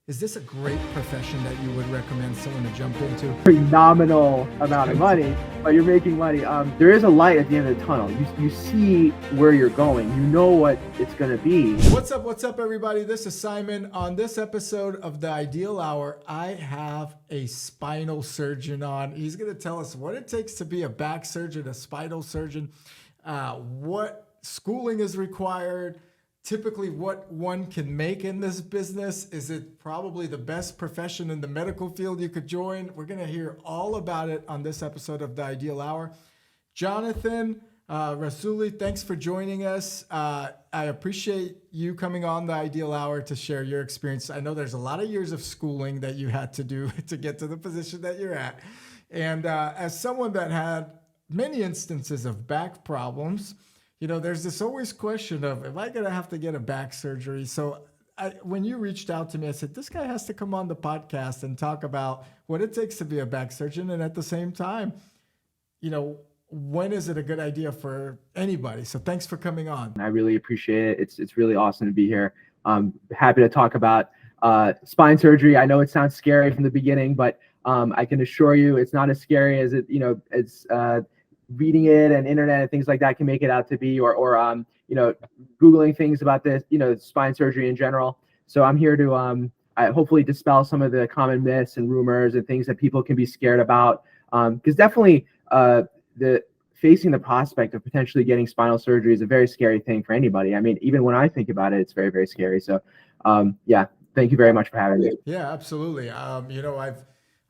Is this a great profession that you would recommend someone to jump into? Phenomenal amount of money, but you're making money. There is a light at the end of the tunnel. You see where you're going. You know what it's going to be. What's up, everybody? This is Simon. On this episode of The Ideal Hour, I have a spinal surgeon on. He's going to tell us what it takes to be a back surgeon, a spinal surgeon, what schooling is required, typically what one can make in this business. Is it probably the best profession in the medical field you could join? We're going to hear all about it on this episode of The Ideal Hour. Jonathan Rasouli, thanks for joining us. I appreciate you coming on The Ideal Hour to share your experience. I know there's a lot of years of schooling that you had to do to get to the position that you're at. And as someone that had many instances of back problems, you know, there's this always question of, am I going to have to get a back surgery? So when you reached out to me, I said, this guy has to come on the podcast and talk about what it takes to be a back surgeon. And at the same time, you know, when is it a good idea for anybody? So thanks for coming on. I really appreciate it. It's really awesome to be here. I'm happy to talk about spine surgery. I know it sounds scary from the beginning, but I can assure you it's not as scary as it's reading it and internet and things like that can make it out to be, or Googling things about this, spine surgery in general. So I'm here to hopefully dispel some of the common myths and rumors and things that people can be scared about. Because definitely facing the prospect of potentially getting spinal surgery is a very scary thing for anybody. I mean, even when I think about it, it's very, very scary. So thank you very much for having me. Yeah, absolutely.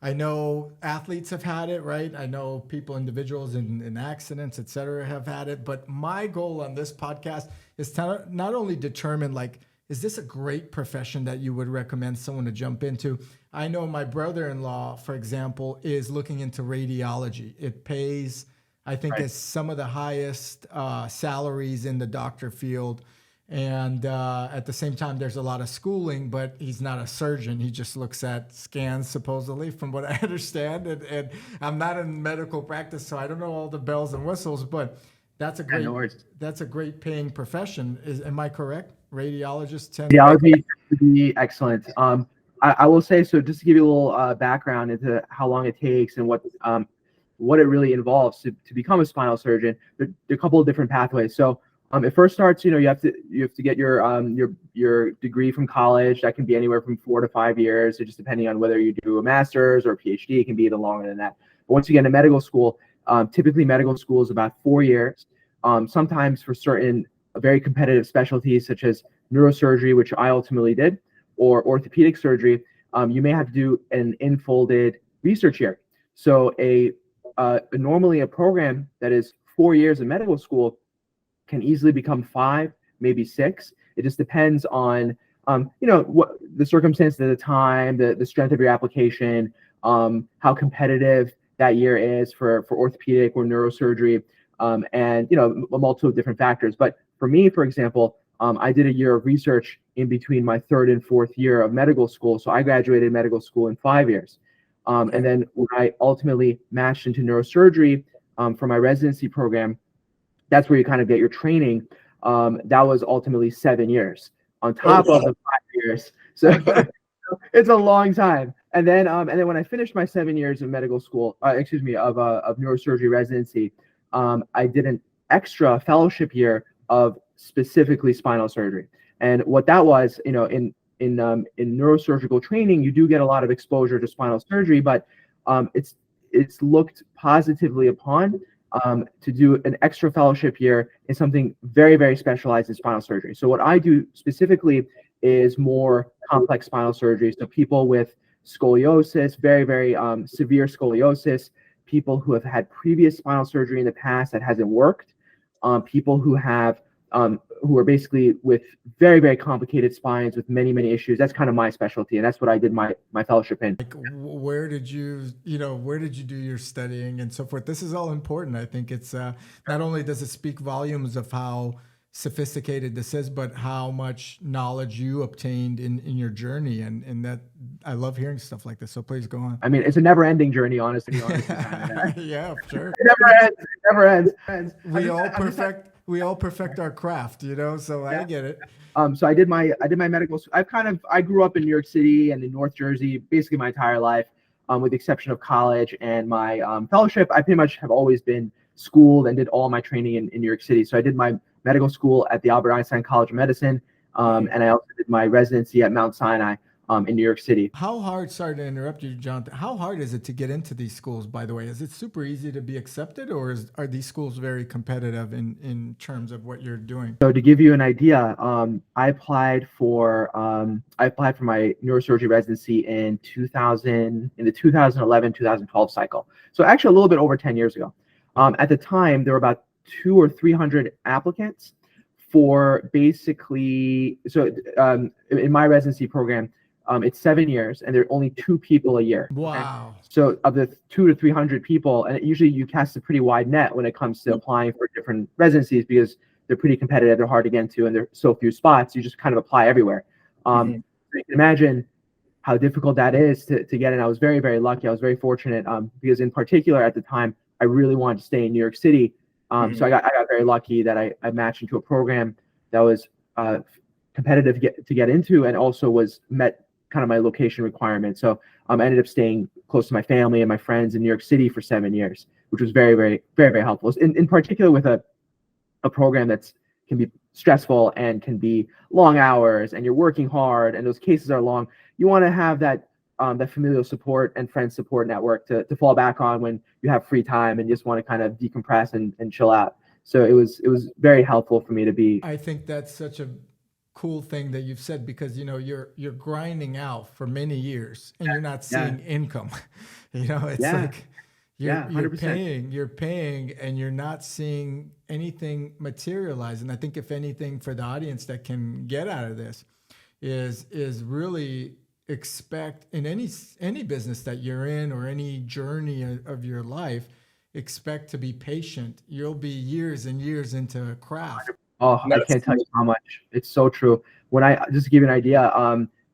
I know athletes have had it, right? I know individuals in accidents, et cetera, have had it. But my goal on this podcast is to not only determine, is this a great profession that you would recommend someone to jump into? I know my brother-in-law, for example, is looking into radiology. It pays, I think, is some of the highest salaries in the doctor field. And at the same time, there's a lot of schooling, but he's not a surgeon. He just looks at scans, supposedly, from what I understand. And I'm not in medical practice, so I don't know all the bells and whistles, but that's a great paying profession. Am I correct? Radiologists tend Radiology to be excellent. I will say, so just to give you a little background into how long it takes and what it really involves to become a spinal surgeon, there are a couple of different pathways. So it first starts, you have to get your degree from college. That can be anywhere from 4 to 5 years, so just depending on whether you do a master's or a PhD. It can be even longer than that. But once you get into medical school, typically medical school is about 4 years. Sometimes for certain very competitive specialties such as neurosurgery, which I ultimately did, or orthopedic surgery, you may have to do an enfolded research year. So normally a program that is 4 years in medical school can easily become 5, maybe 6. It just depends on, what the circumstances at the time, the strength of your application, how competitive that year is for orthopedic or neurosurgery, and, a multitude of different factors. But for me, for example, I did a year of research in between my 3rd and 4th year of medical school. So I graduated medical school in 5 years. And then when I ultimately matched into neurosurgery for my residency program, that's where you kind of get your training. That was ultimately 7 years on top of the 5 years. So it's a long time. And then when I finished my 7 years of medical school, of neurosurgery residency, I did an extra fellowship year of specifically spinal surgery. And what that was, in neurosurgical training, you do get a lot of exposure to spinal surgery, but it's looked positively upon to do an extra fellowship year in something very, very specialized in spinal surgery. So what I do specifically is more complex spinal surgery. So people with scoliosis, very, very severe scoliosis, people who have had previous spinal surgery in the past that hasn't worked, people who are basically with very, very complicated spines with many, many issues. That's kind of my specialty, and that's what I did my fellowship in. Where did you do your studying and so forth? This is all important. I think it's not only does it speak volumes of how sophisticated this is, but how much knowledge you obtained in your journey, and that I love hearing stuff like this. So please go on. I mean, it's a never-ending journey, honestly. Yeah, sure. It never ends. We all perfect we all perfect our craft, you know, so Yeah. I get it. So I did my medical school. I grew up in New York City and in North Jersey basically my entire life, with the exception of college and my fellowship. I pretty much have always been schooled and did all my training in New York City. So I did my medical school at the Albert Einstein College of Medicine, and I also did my residency at Mount Sinai in New York City. How hard, sorry to interrupt you, Jonathan, how hard is it to get into these schools, by the way? Is it super easy to be accepted, or are these schools very competitive in terms of what you're doing? So to give you an idea, I applied for my neurosurgery residency in the 2011-2012 cycle. So actually a little bit over 10 years ago. At the time, there were about 200 or 300 applicants for basically. So in my residency program, it's 7 years, and there are only 2 people a year. Wow. Okay? So of the 200 to 300 people, and usually you cast a pretty wide net when it comes to applying for different residencies because they're pretty competitive, they're hard to get into, and there are so few spots. You just kind of apply everywhere. So you can imagine how difficult that is to get in. I was very, very lucky. I was very fortunate because in particular at the time, I really wanted to stay in New York City. So I got very lucky that I matched into a program that was competitive to get into, and also met kind of my location requirements. So I ended up staying close to my family and my friends in New York City for 7 years, which was very, very, very, very helpful. In particular with a program that can be stressful and can be long hours, and you're working hard, and those cases are long. You want to have that familial support and friend support network to fall back on when you have free time and just want to kind of decompress and chill out. So it was very helpful for me to be. I think that's such a cool thing that you've said, because you know you're grinding out for many years and you're not seeing income. You know, it's like you're paying and you're not seeing anything materialize. And I think if anything for the audience that can get out of this is really expect in any business that you're in or any journey of your life, expect to be patient. You'll be years and years into a craft. Oh, I can't tell you how much. It's so true. When I just to give you an idea,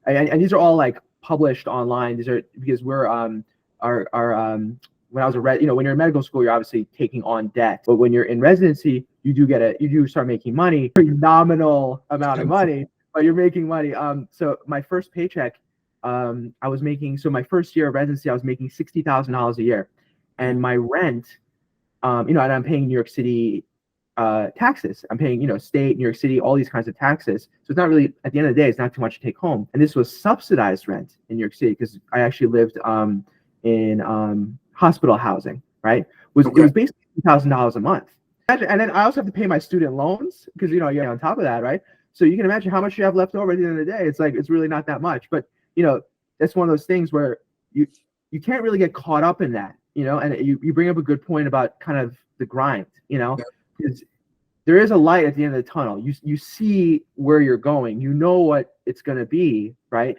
and these are all like published online. These are because we're when I was when you're in medical school, you're obviously taking on debt. But when you're in residency, you do start making money, pretty nominal amount of money, but you're making money. So my first paycheck, I was making. So my first year of residency, I was making $60,000 a year, and my rent, and I'm paying New York City taxes. I'm paying, state, New York City, all these kinds of taxes. So it's not really, at the end of the day, it's not too much to take home. And this was subsidized rent in New York City because I actually lived in hospital housing, right? It was basically $2,000 a month. And then I also have to pay my student loans because, you're on top of that, right? So you can imagine how much you have left over at the end of the day. It's like, it's really not that much. But, that's one of those things where you can't really get caught up in that, and you bring up a good point about kind of the grind, because there is a light at the end of the tunnel. You see where you're going. You know what it's going to be, right?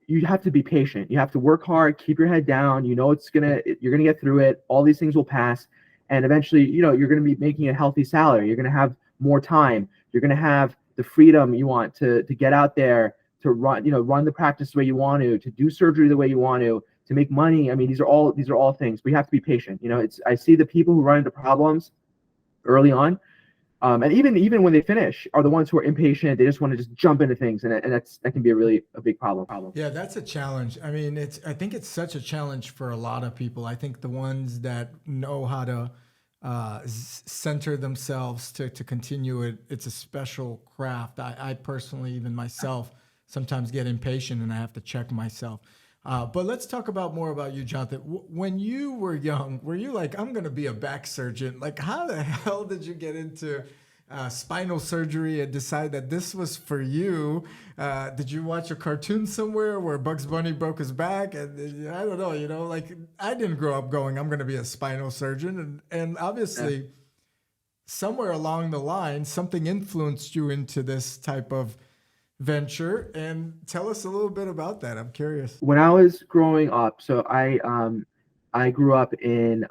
You have to be patient. You have to work hard, keep your head down. You're going to get through it. All these things will pass. And eventually, you're going to be making a healthy salary. You're going to have more time. You're going to have the freedom you want to get out there, to run the practice the way you want to do surgery the way you want to make money. I mean, these are all things, but you have to be patient. I see the people who run into problems early on, and even when they finish, are the ones who are impatient. They just want to just jump into things, and that can be a big problem. Yeah, that's a challenge. I mean, I think it's such a challenge for a lot of people. I think the ones that know how to center themselves to continue it, it's a special craft. I personally, even myself, sometimes get impatient and I have to check myself. But let's talk more about you, Jonathan. When you were young, were you like, I'm going to be a back surgeon? Like, how the hell did you get into spinal surgery and decide that this was for you? Did you watch a cartoon somewhere where Bugs Bunny broke his back? And I don't know, like I didn't grow up going, I'm going to be a spinal surgeon. And obviously somewhere along the line, something influenced you into this type of venture, and tell us a little bit about that. I'm curious. When I was growing up, so I grew up in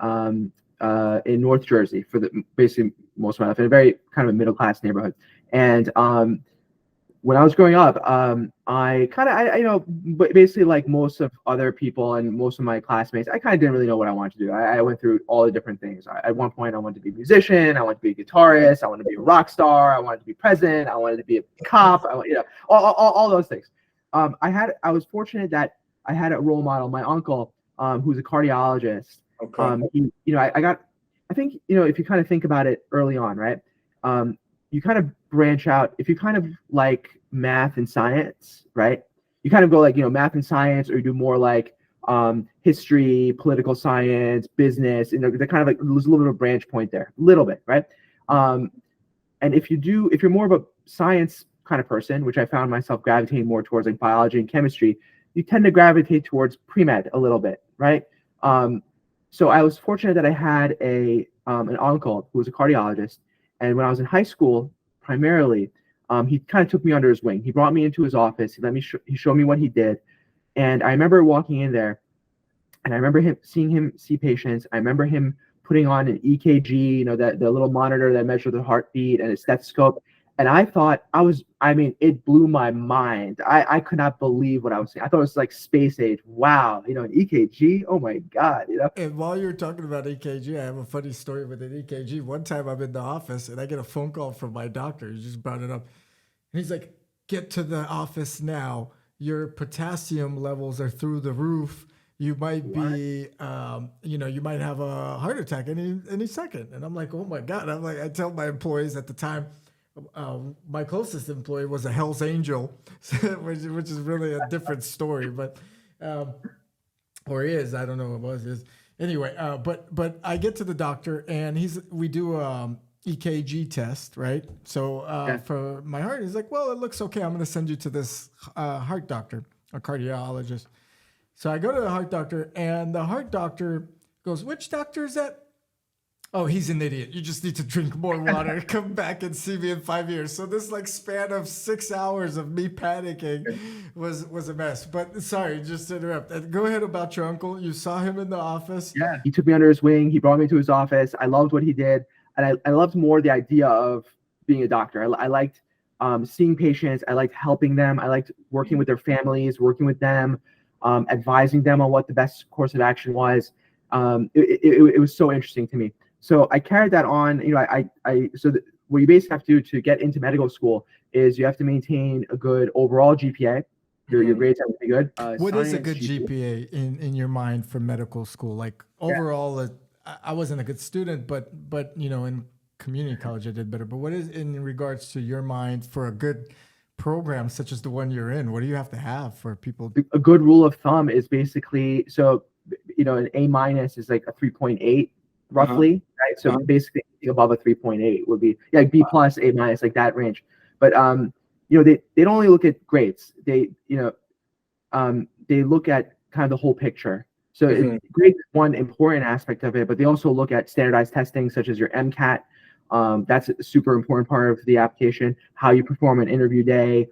North Jersey for basically most of my life, in a very kind of a middle class neighborhood, and when I was growing up, I kind of, basically like most of other people and most of my classmates, I kind of didn't really know what I wanted to do. I went through all the different things. At one point, I wanted to be a musician. I wanted to be a guitarist. I wanted to be a rock star. I wanted to be president. I wanted to be a cop. All those things. I was fortunate that I had a role model, my uncle, who's a cardiologist. Okay. I think, if you kind of think about it early on, right? You kind of branch out. If you kind of like math and science, right? You kind of go like, math and science, or you do more like history, political science, business, they're kind of like, there's a little bit of a branch point there, a little bit, right? And if you're more of a science kind of person, which I found myself gravitating more towards like biology and chemistry, you tend to gravitate towards pre-med a little bit, right? So I was fortunate that I had an uncle who was a cardiologist. And when I was in high school, primarily, he kind of took me under his wing. He brought me into his office. He showed me what he did. And I remember walking in there, and I remember seeing him see patients. I remember him putting on an EKG, the little monitor that measures the heartbeat, and a stethoscope. And I thought it blew my mind. I could not believe what I was seeing. I thought it was like space age. Wow, an EKG. Oh my God, And while you're talking about EKG, I have a funny story with an EKG. One time I'm in the office and I get a phone call from my doctor. He just brought it up. And he's like, "Get to the office now. Your potassium levels are through the roof. You might be, you might have a heart attack any second." And I'm like, "Oh my God." I tell my employees at the time, my closest employee was a Hell's Angel, which is really a different story, but or is, I don't know what it was. Anyway, but I get to the doctor and we do EKG test, right? So for my heart, he's like, "Well, it looks okay. I'm going to send you to this heart doctor, a cardiologist." So I go to the heart doctor, and the heart doctor goes, "Which doctor is that?" "Oh, he's an idiot. You just need to drink more water. Come back and see me in 5 years." So this span of 6 hours of me panicking was a mess. But sorry, just to interrupt. Go ahead about your uncle. You saw him in the office. Yeah, he took me under his wing. He brought me to his office. I loved what he did, and I loved more the idea of being a doctor. I liked seeing patients. I liked helping them. I liked working with their families, working with them, advising them on what the best course of action was. It was so interesting to me. So I carried that on. What you basically have to do to get into medical school is you have to maintain a good overall GPA. Your grades have to be good. What is a good GPA in your mind for medical school? Like overall, I wasn't a good student, but in community college I did better. But what is in regards to your mind for a good program such as the one you're in? What do you have to have for people? A good rule of thumb is basically an A- is like a 3.8 roughly, right? So basically above a 3.8 would be B plus, A-, like that range. But they don't only look at grades. They look at kind of the whole picture. So grades is one important aspect of it, but they also look at standardized testing such as your MCAT. That's a super important part of the application. How you perform an interview day,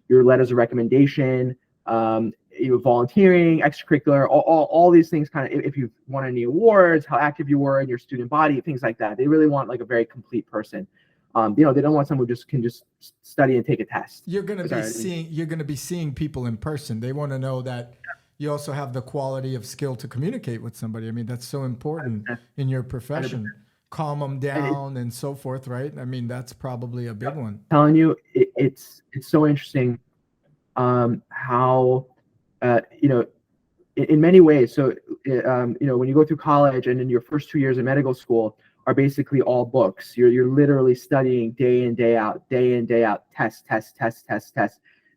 your letters of recommendation, volunteering, extracurricular, all these things, kind of if you've won any awards, how active you were in your student body, things like that. They really want like a very complete person. They don't want someone who can just study and take a test. You're going to be seeing people in person. They want to know that you also have the quality of skill to communicate with somebody. I mean, that's so important in your profession. 100%. Calm them down and so forth, right? I mean, that's probably a big one. I'm telling you, it's so interesting how in many ways. So when you go through college and in your first 2 years of medical school are basically all books. You're literally studying day in, day out, test.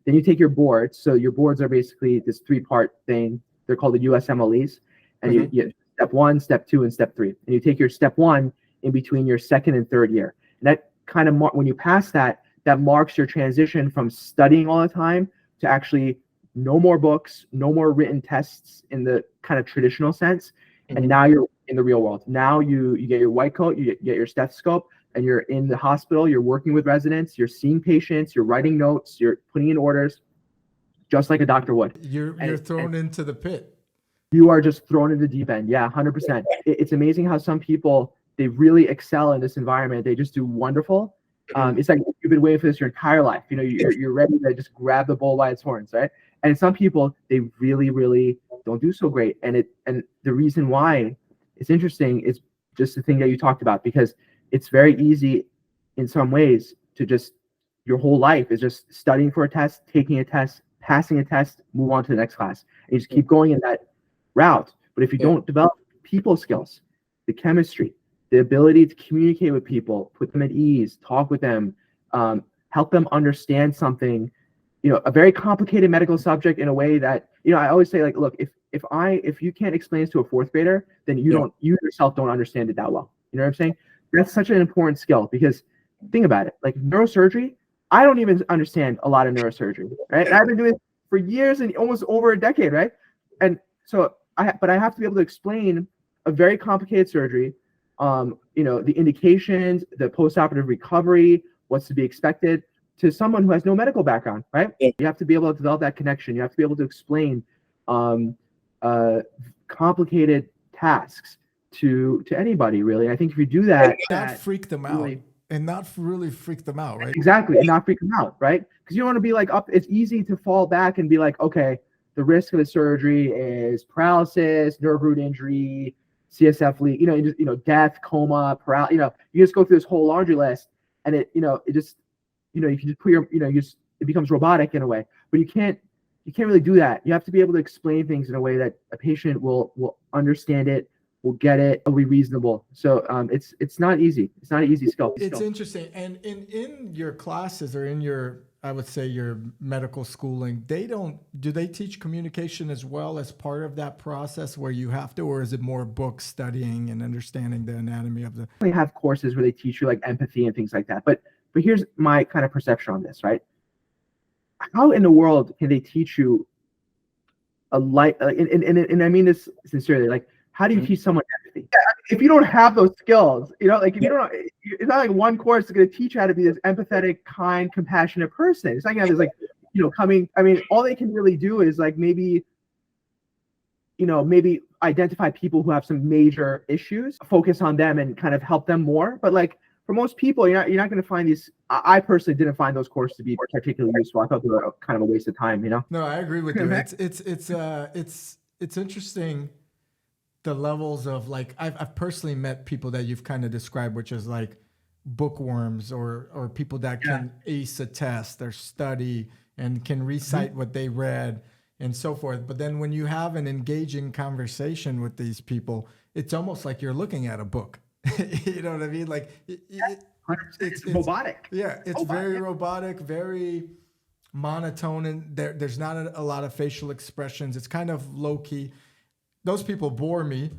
Then you take your boards. So your boards are basically this 3-part thing. They're called the USMLEs. And you step 1, step 2, and step 3. And you take your step 1 in between your second and third year. And that kind of when you pass that marks your transition from studying all the time to actually no more books, no more written tests in the kind of traditional sense. And now you're in the real world. Now you get your white coat, you get your stethoscope, and you're in the hospital, you're working with residents, you're seeing patients, you're writing notes, you're putting in orders, just like a doctor would. You're thrown into the pit. You are just thrown into the deep end. Yeah, 100%. It's amazing how some people, they really excel in this environment. They just do wonderful. It's like you've been waiting for this your entire life. You're ready to just grab the bull by its horns, right? And some people, they really, really don't do so great. And the reason why it's interesting is just the thing that you talked about, because it's very easy in some ways to just, your whole life is just studying for a test, taking a test, passing a test, move on to the next class. And you just keep going in that route. But if you don't develop people skills, the chemistry, the ability to communicate with people, put them at ease, talk with them, help them understand something, a very complicated medical subject in a way that, I always say, like, look, if you can't explain this to a fourth grader, then you yourself don't understand it that well. You know what I'm saying? That's such an important skill, because think about it, like neurosurgery, I don't even understand a lot of neurosurgery, right? And I've been doing it for years and almost over a decade, right? And so I have to be able to explain a very complicated surgery, the indications, the postoperative recovery, what's to be expected, to someone who has no medical background, right? You have to be able to develop that connection. You have to be able to explain complicated tasks to anybody, really. I think if you do that, not freak them out. And not really freak them out, right? Exactly, and not freak them out, right? Because you don't want to be like it's easy to fall back and be like, okay, the risk of the surgery is paralysis, nerve root injury, CSF leak, death, coma, paralysis. You just go through this whole laundry list, and it just, you can just put it becomes robotic in a way. But you can't really do that. You have to be able to explain things in a way that a patient will understand it, will get it, will be reasonable. So it's not easy. It's not an easy skill. It's interesting. And in your classes, or in your, I would say, your medical schooling, do they teach communication as well as part of that process where you have to, or is it more book studying and understanding the anatomy of the? They have courses where they teach you like empathy and things like that. But here's my kind of perception on this, right? How in the world can they teach you and I mean this sincerely, like, how do you teach someone empathy? If you don't have those skills, like if you don't, it's not like one course is going to teach you how to be this empathetic, kind, compassionate person. It's not going to like, all they can really do is like maybe identify people who have some major issues, focus on them and kind of help them more. But like for most people, you're not going to find these. I personally didn't find those courses to be particularly useful. I thought they were kind of a waste of time. No, I agree with you. It's interesting. The levels of, like, I've personally met people that you've kind of described, which is like bookworms or people that can ace a test or study and can recite what they read and so forth. But then when you have an engaging conversation with these people, it's almost like you're looking at a book. You know what I mean? Like it's robotic. Yeah, it's very robotic, very monotone, and there's not a lot of facial expressions. It's kind of low key. Those people bore me,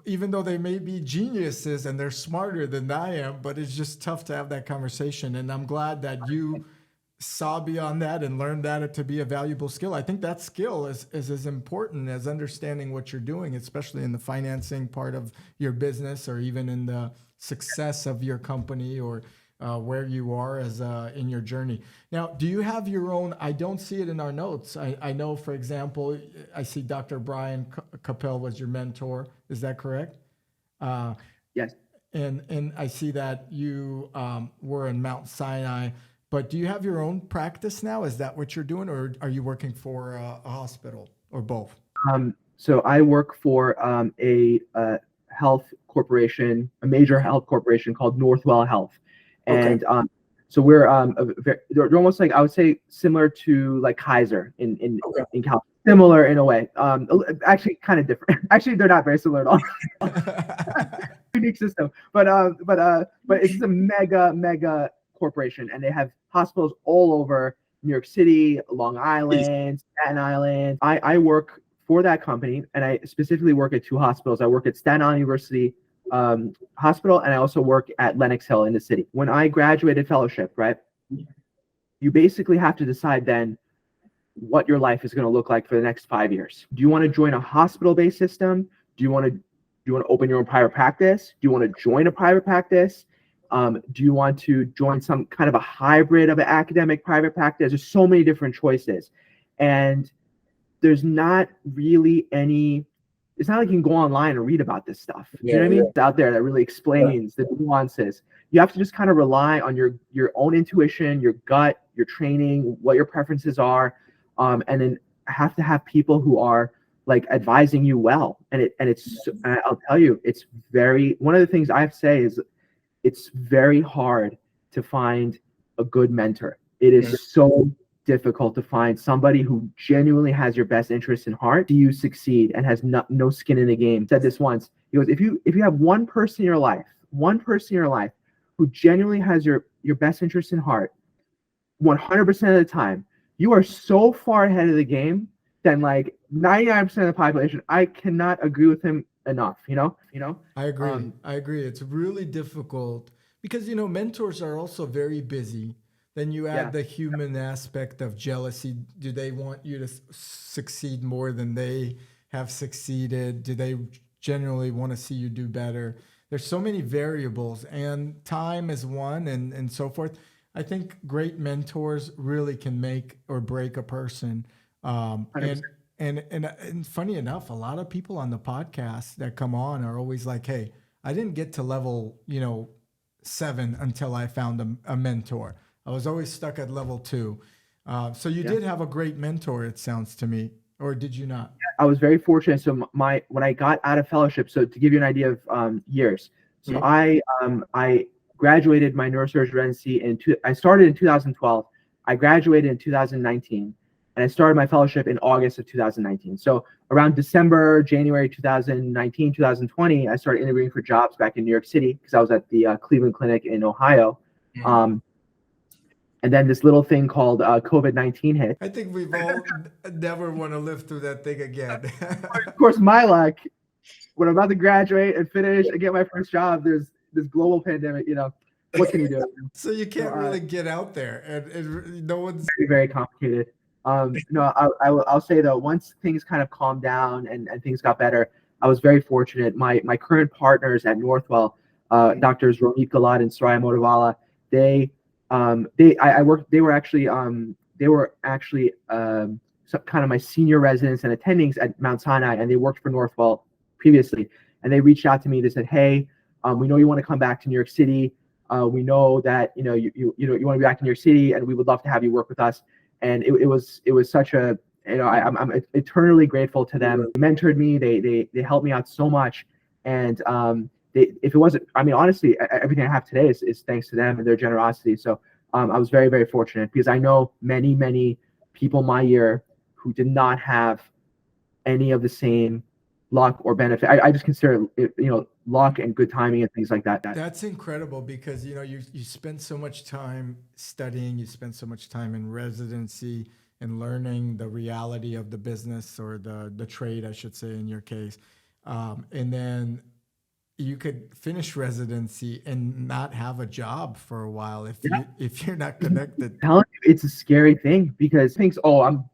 even though they may be geniuses and they're smarter than I am, but it's just tough to have that conversation. And I'm glad that you saw beyond that and learned that to be a valuable skill. I think that skill is as important as understanding what you're doing, especially in the financing part of your business, or even in the success of your company, or where you are as in your journey. Now, do you have your own? I don't see it in our notes. I know, for example, I see Dr. Brian Capel was your mentor. Is that correct? Yes. And I see that you were in Mount Sinai. But do you have your own practice now? Is that what you're doing, or are you working for a hospital, or both? So I work for a health corporation, a major health corporation called Northwell Health. And so we're they're almost like, I would say, similar to like Kaiser in California. Similar in a way. Actually kind of different. Actually, they're not very similar at all. Unique system. But it's a mega corporation, and they have hospitals all over New York City, Long Island, Staten Island. I work for that company, and I specifically work at two hospitals. I work at Staten Island University Hospital, and I also work at Lenox Hill in the city. When I graduated fellowship, right, you basically have to decide then what your life is going to look like for the next 5 years. Do you want to join a hospital-based system? Do you want to open your own private practice? Do you want to join a private practice? Do you want to join some kind of a hybrid of an academic private practice? There's so many different choices, and there's not really any it's not like you can go online and read about this stuff. You know what I mean? It's out there that really explains the nuances. You have to just kind of rely on your own intuition, your gut, your training, what your preferences are, and then have to have people who are like advising you well. And I'll tell you, it's one of the things I have to say is it's very hard to find a good mentor. It is so difficult to find somebody who genuinely has your best interest in heart. Do you succeed and has no skin in the game? Said this once. He goes, if you have one person in your life who genuinely has your best interest in heart, 100% of the time, you are so far ahead of the game than like 99% of the population. I cannot agree with him enough. You know. I agree. It's really difficult because mentors are also very busy. Then you add the human aspect of jealousy. Do they want you to succeed more than they have succeeded? Do they generally want to see you do better? There's so many variables, and time is one, and so forth. I think great mentors really can make or break a person. And funny enough, a lot of people on the podcast that come on are always like, "Hey, I didn't get to level 7 until I found a mentor. I was always stuck at level 2." So you did have a great mentor, it sounds to me, or did you not? I was very fortunate. So when I got out of fellowship, so to give you an idea of years, so I graduated my neurosurgery residency I started in 2012. I graduated in 2019, and I started my fellowship in August of 2019. So around January 2019, 2020, I started interviewing for jobs back in New York City because I was at the Cleveland Clinic in Ohio. And then this little thing called COVID-19 hit. I think we've all never want to live through that thing again. Of course, my luck, when I'm about to graduate and finish and get my first job, there's this global pandemic, what can you do? So you can't really get out there, and no one's very, very complicated. I'll say though, once things kind of calmed down and things got better, I was very fortunate. My current partners at Northwell, doctors Ronit Galat and Soraya Motivala, they were actually some kind of my senior residents and attendings at Mount Sinai, and they worked for Northwell previously. And they reached out to me. They said, "Hey, we know you want to come back to New York City. We know that you want to be back in New York City, and we would love to have you work with us." And it was such a I'm eternally grateful to them. They mentored me. They helped me out so much, and if it wasn't, honestly, everything I have today is thanks to them and their generosity. So I was very, very fortunate because I know many, many people my year who did not have any of the same luck or benefit. I just consider it, luck and good timing and things like that. That's incredible because, you spend so much time studying, you spend so much time in residency and learning the reality of the business or the trade, I should say, in your case. And then you could finish residency and not have a job for a while if you're not connected. It's a scary thing because thinks, I'm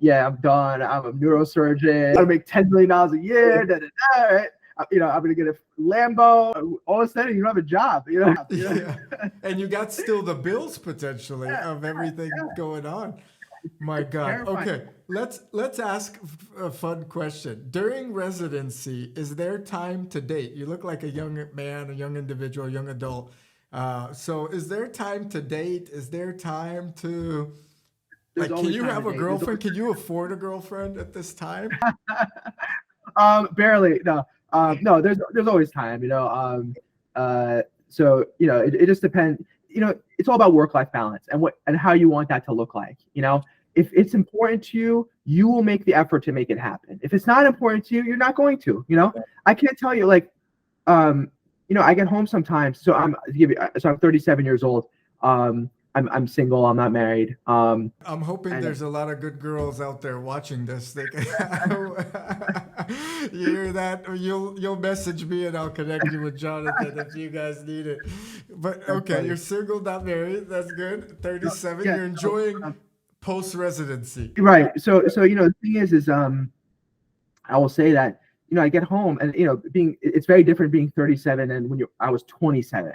done. I'm a neurosurgeon. I make $10 million a year. Right? I'm gonna get a Lambo. All of a sudden, you don't have a job. Yeah. And you got still the bills potentially of everything going on. My God. Okay, let's ask a fun question. During residency, is there time to date? You look like a young man, a young individual, a young adult. So is there time to date? Is there time to can you have a girlfriend? Can you afford a girlfriend at this time? Barely. No. No, there's always time, so it just depends. It's all about work-life balance and how you want that to look like. If it's important to you, you will make the effort to make it happen. If it's not important to you, you're not going to. I can't tell you I get home sometimes. So I'm 37 years old. I'm single. I'm not married. I'm hoping there's a lot of good girls out there watching this. You hear that? You'll message me and I'll connect you with Jonathan if you guys need it. But okay, you're single, not married. That's good. 37. You're enjoying post-residency. Right. So the thing is I will say that I get home and it's very different being 37 and when I was 27.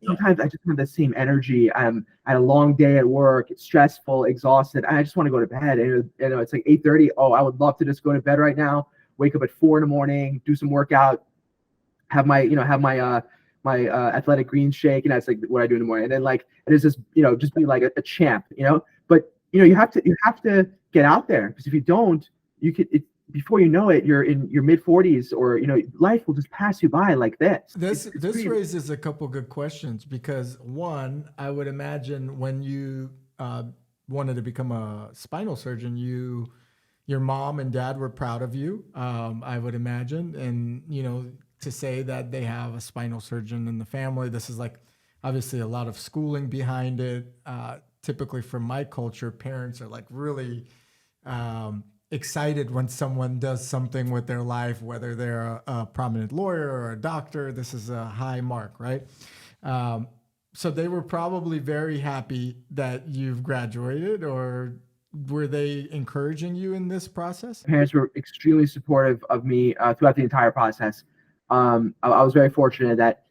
Sometimes I just have the same energy. I had a long day at work. It's stressful, exhausted. I just want to go to bed. And it's like 8:30. Oh, I would love to just go to bed right now. wake up at 4 a.m, do some workout, have my athletic greens shake, and that's like what I do in the morning. And then like, and it's just, just be like a champ, but you have to get out there, because if you don't, before you know it, you're in your mid 40s, or, life will just pass you by like this. This raises a couple good questions, because one, I would imagine when you wanted to become a spinal surgeon, your mom and dad were proud of you, I would imagine. And, to say that they have a spinal surgeon in the family, this is like obviously a lot of schooling behind it. Typically from my culture, parents are like really excited when someone does something with their life, whether they're a prominent lawyer or a doctor. This is a high mark, right? So they were probably very happy that you've graduated, or were they encouraging you in this process? Parents were extremely supportive of me throughout the entire process. I was very fortunate that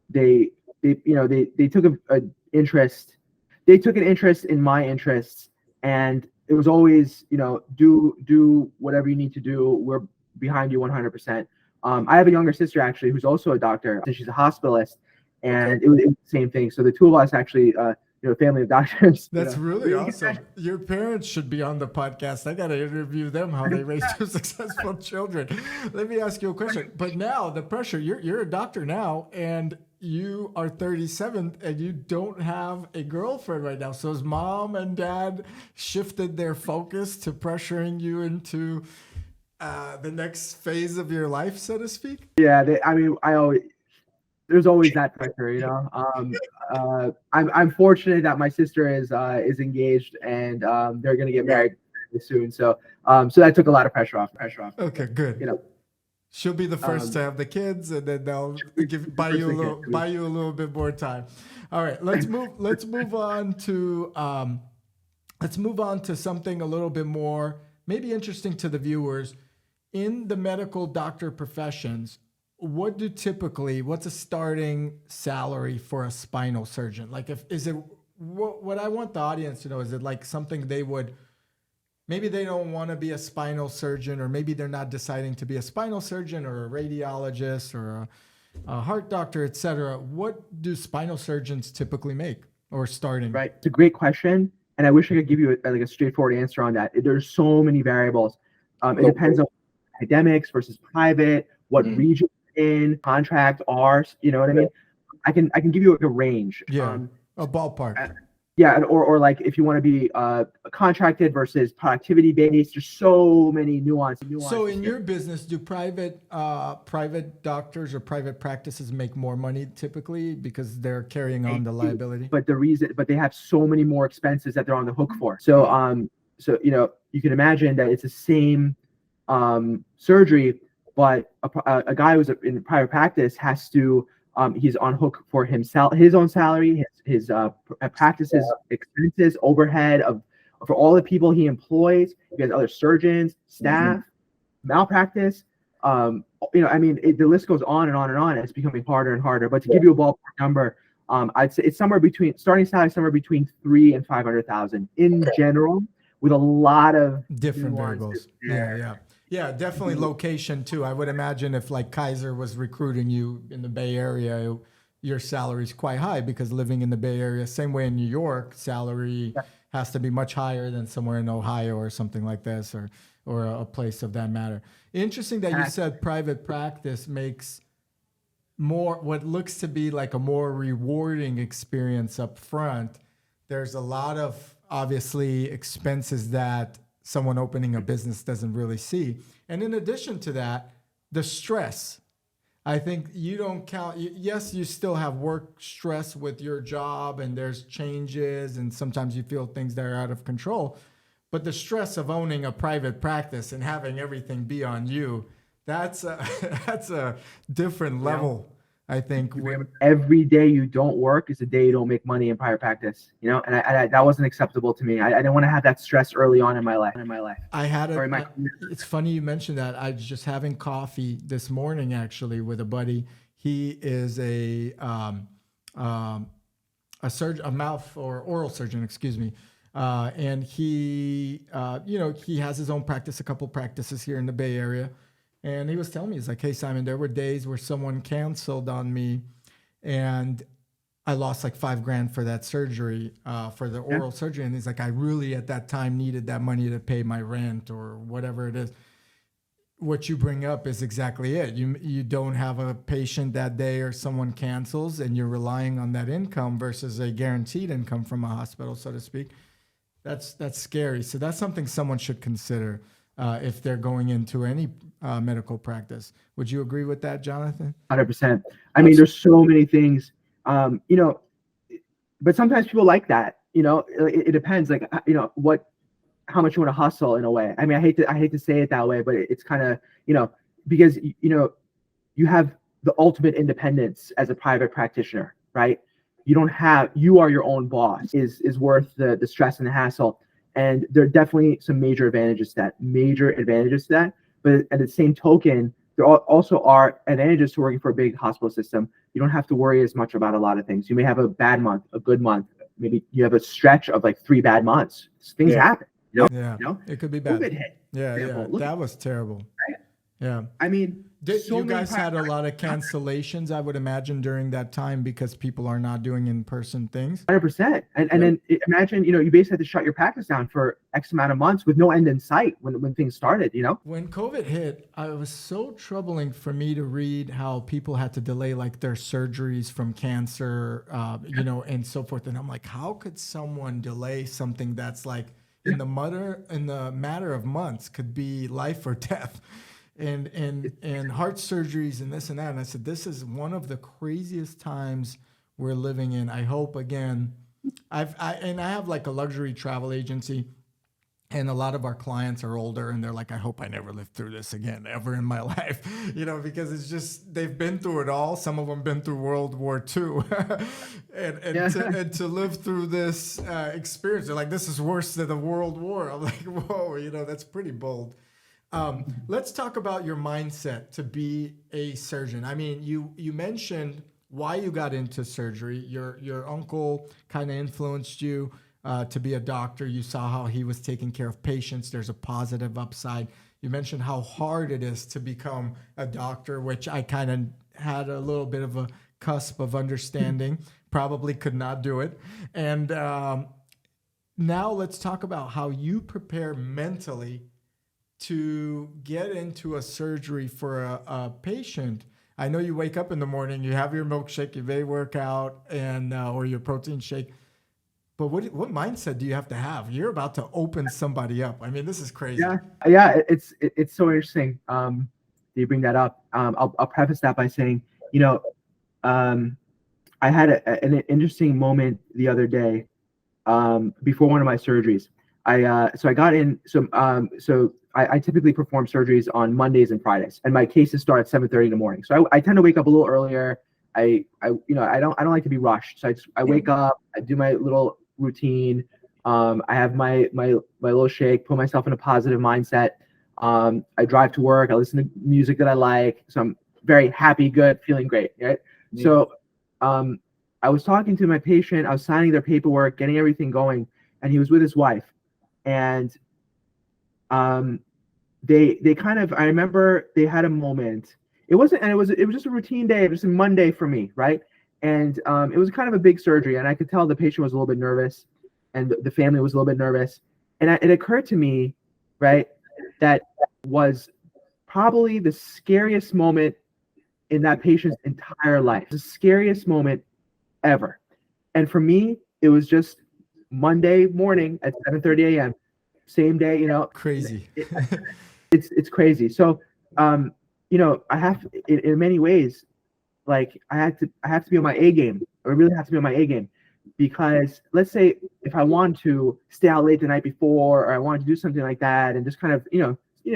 they took an interest. They took an interest in my interests, and it was always, do whatever you need to do. We're behind you 100%. I have a younger sister actually who's also a doctor, and she's a hospitalist, and it was the same thing. So the two of us actually, family of doctors. That's really awesome. Your parents should be on the podcast. I got to interview them, how they raise two successful children. Let me ask you a question. But now the pressure, you're a doctor now, and you are 37 and you don't have a girlfriend right now. So has mom and dad shifted their focus to pressuring you into the next phase of your life, so to speak? Yeah, there's always that pressure, I'm fortunate that my sister is engaged, and they're gonna get married soon. So that took a lot of pressure off. Okay, good. She'll be the first to have the kids, and then they'll buy you a little bit more time. All right, let's move on to something a little bit more maybe interesting to the viewers. In the medical doctor professions, what's a starting salary for a spinal surgeon? Like, what I want the audience to know, is it like something maybe they don't want to be a spinal surgeon, or maybe they're not deciding to be a spinal surgeon or a radiologist or a heart doctor, etc. What do spinal surgeons typically make, or starting? Right. It's a great question, and I wish I could give you a straightforward answer on that. There's so many variables. It depends on academics versus private, what region in contract ours, you know what I mean? I can give you a range. A ballpark. Or like if you want to be contracted versus productivity based, there's so many nuances. So in your business, do private doctors or private practices make more money typically because they're carrying on the liability? But they have so many more expenses that they're on the hook for. So you can imagine that it's the same surgery, but a guy who's in private practice has to, he's on hook for himself, his own salary, his practice's expenses, overhead for all the people he employs. He has other surgeons, staff, malpractice. The list goes on and on and on. And it's becoming harder and harder. But to give you a ballpark number, I'd say it's starting salary somewhere between $300,000 and $500,000 in general, with a lot of different variables. Yeah, definitely location too. I would imagine if like Kaiser was recruiting you in the Bay Area, your salary is quite high, because living in the Bay Area, same way in New York, salary has to be much higher than somewhere in Ohio or something like this, or a place of that matter. Interesting that you said private practice makes more, what looks to be like a more rewarding experience up front. There's a lot of obviously expenses that someone opening a business doesn't really see. And in addition to that, the stress. I think you don't count. Yes, you still have work stress with your job, and there's changes, and sometimes you feel things that are out of control. But the stress of owning a private practice and having everything be on you, that's a different level. I think every day you don't work is a day you don't make money in private practice, and I that wasn't acceptable to me. I didn't want to have that stress early on in my life. It's funny you mentioned that. I was just having coffee this morning actually with a buddy. He is a surgeon, a mouth or oral surgeon, excuse me. And he, he has his own practice, a couple practices here in the Bay Area. And he was telling me, he's like, hey, Simon, there were days where someone canceled on me and I lost like $5,000 for that surgery, for the oral surgery. And he's like, I really at that time needed that money to pay my rent or whatever it is. What you bring up is exactly it. You don't have a patient that day or someone cancels and you're relying on that income versus a guaranteed income from a hospital, so to speak. That's scary. So that's something someone should consider if they're going into any medical practice. Would you agree with that, Jonathan? 100%. I mean, there's so many things, but sometimes people like that, it depends, like, how much you want to hustle in a way. I mean, I hate to say it that way, but it's kind of, because, you have the ultimate independence as a private practitioner, right? You are your own boss is worth the stress and the hassle. And there are definitely some major advantages to that. But at the same token, there also are advantages to working for a big hospital system. You don't have to worry as much about a lot of things. You may have a bad month, a good month. Maybe you have a stretch of like 3 bad months. Things happen. Yeah, it could be bad. COVID hit. Yeah. That was terrible. Right? Yeah. I mean, you guys had a lot of cancellations, I would imagine, during that time because people are not doing in-person things. 100%. And then imagine, you basically had to shut your practice down for X amount of months with no end in sight when things started, When COVID hit, it was so troubling for me to read how people had to delay like their surgeries from cancer, and so forth. And I'm like, how could someone delay something that's like in the matter of months could be life or death? And heart surgeries and this and that. And I said, this is one of the craziest times we're living in. I hope, again, I have like a luxury travel agency and a lot of our clients are older and they're like, I hope I never live through this again ever in my life, because it's just, they've been through it all. Some of them been through World War II and to live through this experience, they're like, this is worse than the World War. I'm like, whoa, that's pretty bold. Let's talk about your mindset to be a surgeon. I mean, you mentioned why you got into surgery. Your uncle kind of influenced you to be a doctor. You saw how he was taking care of patients. There's a positive upside. You mentioned how hard it is to become a doctor, which I kind of had a little bit of a cusp of understanding. Probably could not do it. And now let's talk about how you prepare mentally to get into a surgery for a patient. I know you wake up in the morning, you have your milkshake, your day workout, and or your protein shake. But what mindset do you have to have? You're about to open somebody up. I mean, this is crazy. Yeah. It's so interesting. That you bring that up. I'll preface that by saying, I had an interesting moment the other day before one of my surgeries. I got in. So I typically perform surgeries on Mondays and Fridays, and my cases start at 7:30 in the morning. So I tend to wake up a little earlier. I don't like to be rushed. So I wake up, I do my little routine. I have my little shake, put myself in a positive mindset. I drive to work. I listen to music that I like. So I'm very happy, good, feeling great. Right. Yeah. So I was talking to my patient. I was signing their paperwork, getting everything going, and he was with his wife. And they kind of, I remember they had a moment. It was just a routine day. It was a Monday for me, right? And it was kind of a big surgery, and I could tell the patient was a little bit nervous, and the family was a little bit nervous. And it occurred to me, right, that was probably the scariest moment in that patient's entire life, the scariest moment ever. And for me, it was just Monday morning at 7:30 a.m. Same day, Crazy. It's crazy. So, I have in many ways, like I have to be on my A game. I really have to be on my A game, because let's say if I want to stay out late the night before, or I want to do something like that, and just kind of,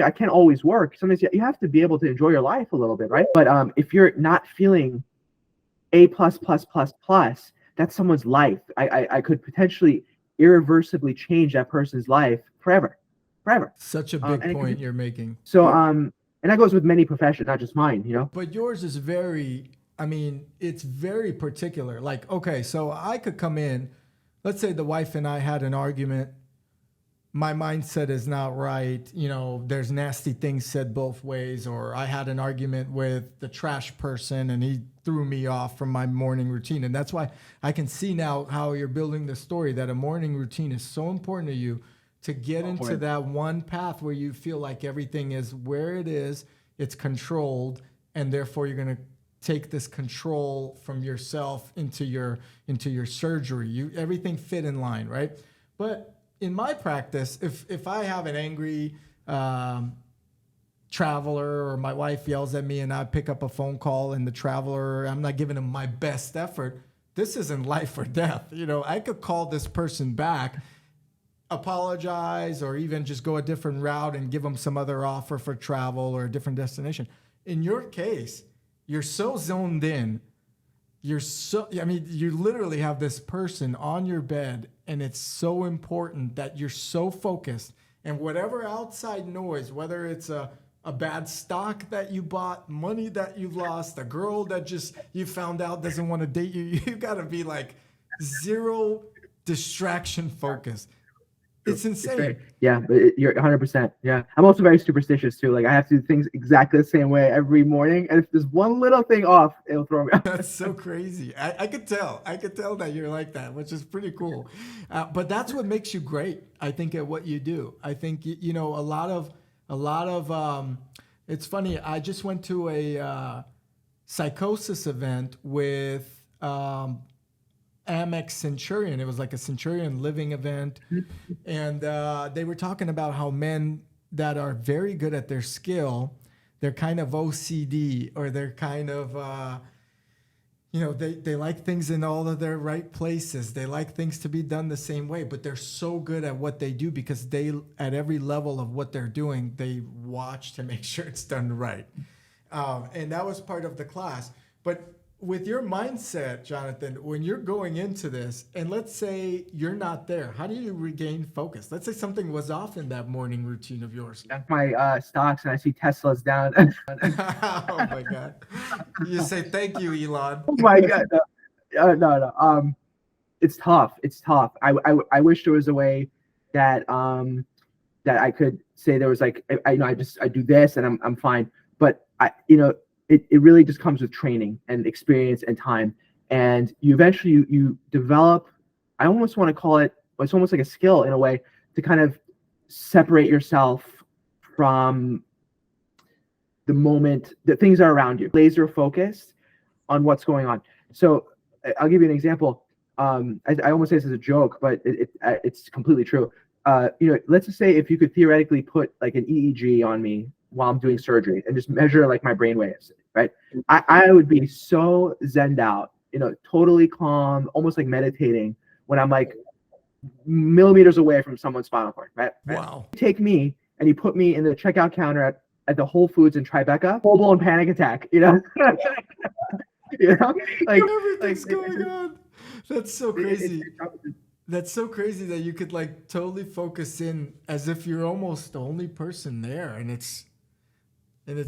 I can't always work. Sometimes you have to be able to enjoy your life a little bit, right? But if you're not feeling A++++, that's someone's life. I could potentially irreversibly change that person's life forever. Such a big point you're making. So, and that goes with many professions, not just mine, But yours is it's very particular. Like, okay, so I could come in let's say the wife and I had an argument. My mindset is not right. You know, there's nasty things said both ways, or I had an argument with the trash person and he threw me off from my morning routine. And that's why I can see now how you're building the story that a morning routine is so important to you to get into that one path where you feel like everything is where it is, it's controlled, and therefore you're going to take this control from yourself into your surgery. Everything fit in line, right? But in my practice, if I have an angry traveler, or my wife yells at me and I pick up a phone call and the traveler, I'm not giving him my best effort, this isn't life or death. You know, I could call this person back, apologize, or even just go a different route and give them some other offer for travel or a different destination. In your case, you're so zoned in. You literally have this person on your bed, and it's so important that you're so focused, and whatever outside noise, whether it's a bad stock that you bought, money that you've lost, a girl that just you found out doesn't want to date you, you got to be like zero distraction focused. It's insane. Yeah, but you're 100%. Yeah. I'm also very superstitious too. Like I have to do things exactly the same way every morning. And if there's one little thing off, it'll throw me off. That's so crazy. I could tell. I could tell that you're like that, which is pretty cool. But that's what makes you great, I think, at what you do. I think, you know, a lot of, it's funny. I just went to a psychosis event with, Amex Centurion. It was like a Centurion living event. And they were talking about how men that are very good at their skill, they're kind of OCD, or they're kind of, they like things in all of their right places. They like things to be done the same way, but they're so good at what they do because they, at every level of what they're doing, they watch to make sure it's done right. And that was part of the class. But with your mindset, Jonathan, when you're going into this, and let's say you're not there, how do you regain focus? Let's say something was off in that morning routine of yours. My stocks, and I see Tesla's down. Oh my God! You say thank you, Elon. Oh my God! No. It's tough. It's tough. I wish there was a way that that I could say there was like I do this and I'm fine. But it really just comes with training and experience and time. And you eventually you develop, I almost want to call it, it's almost like a skill in a way, to kind of separate yourself from the moment, the things that are around you, laser focused on what's going on. So I'll give you an example. I almost say this as a joke, but it's completely true. Let's just say if you could theoretically put like an EEG on me while I'm doing surgery and just measure like my brain waves, right? I would be so zenned out, totally calm, almost like meditating when I'm like millimeters away from someone's spinal cord, right? Wow. You take me and you put me in the checkout counter at the Whole Foods in Tribeca, full-blown panic attack, like everything's going on. That's so crazy. That's so crazy that you could like totally focus in as if you're almost the only person there, and it's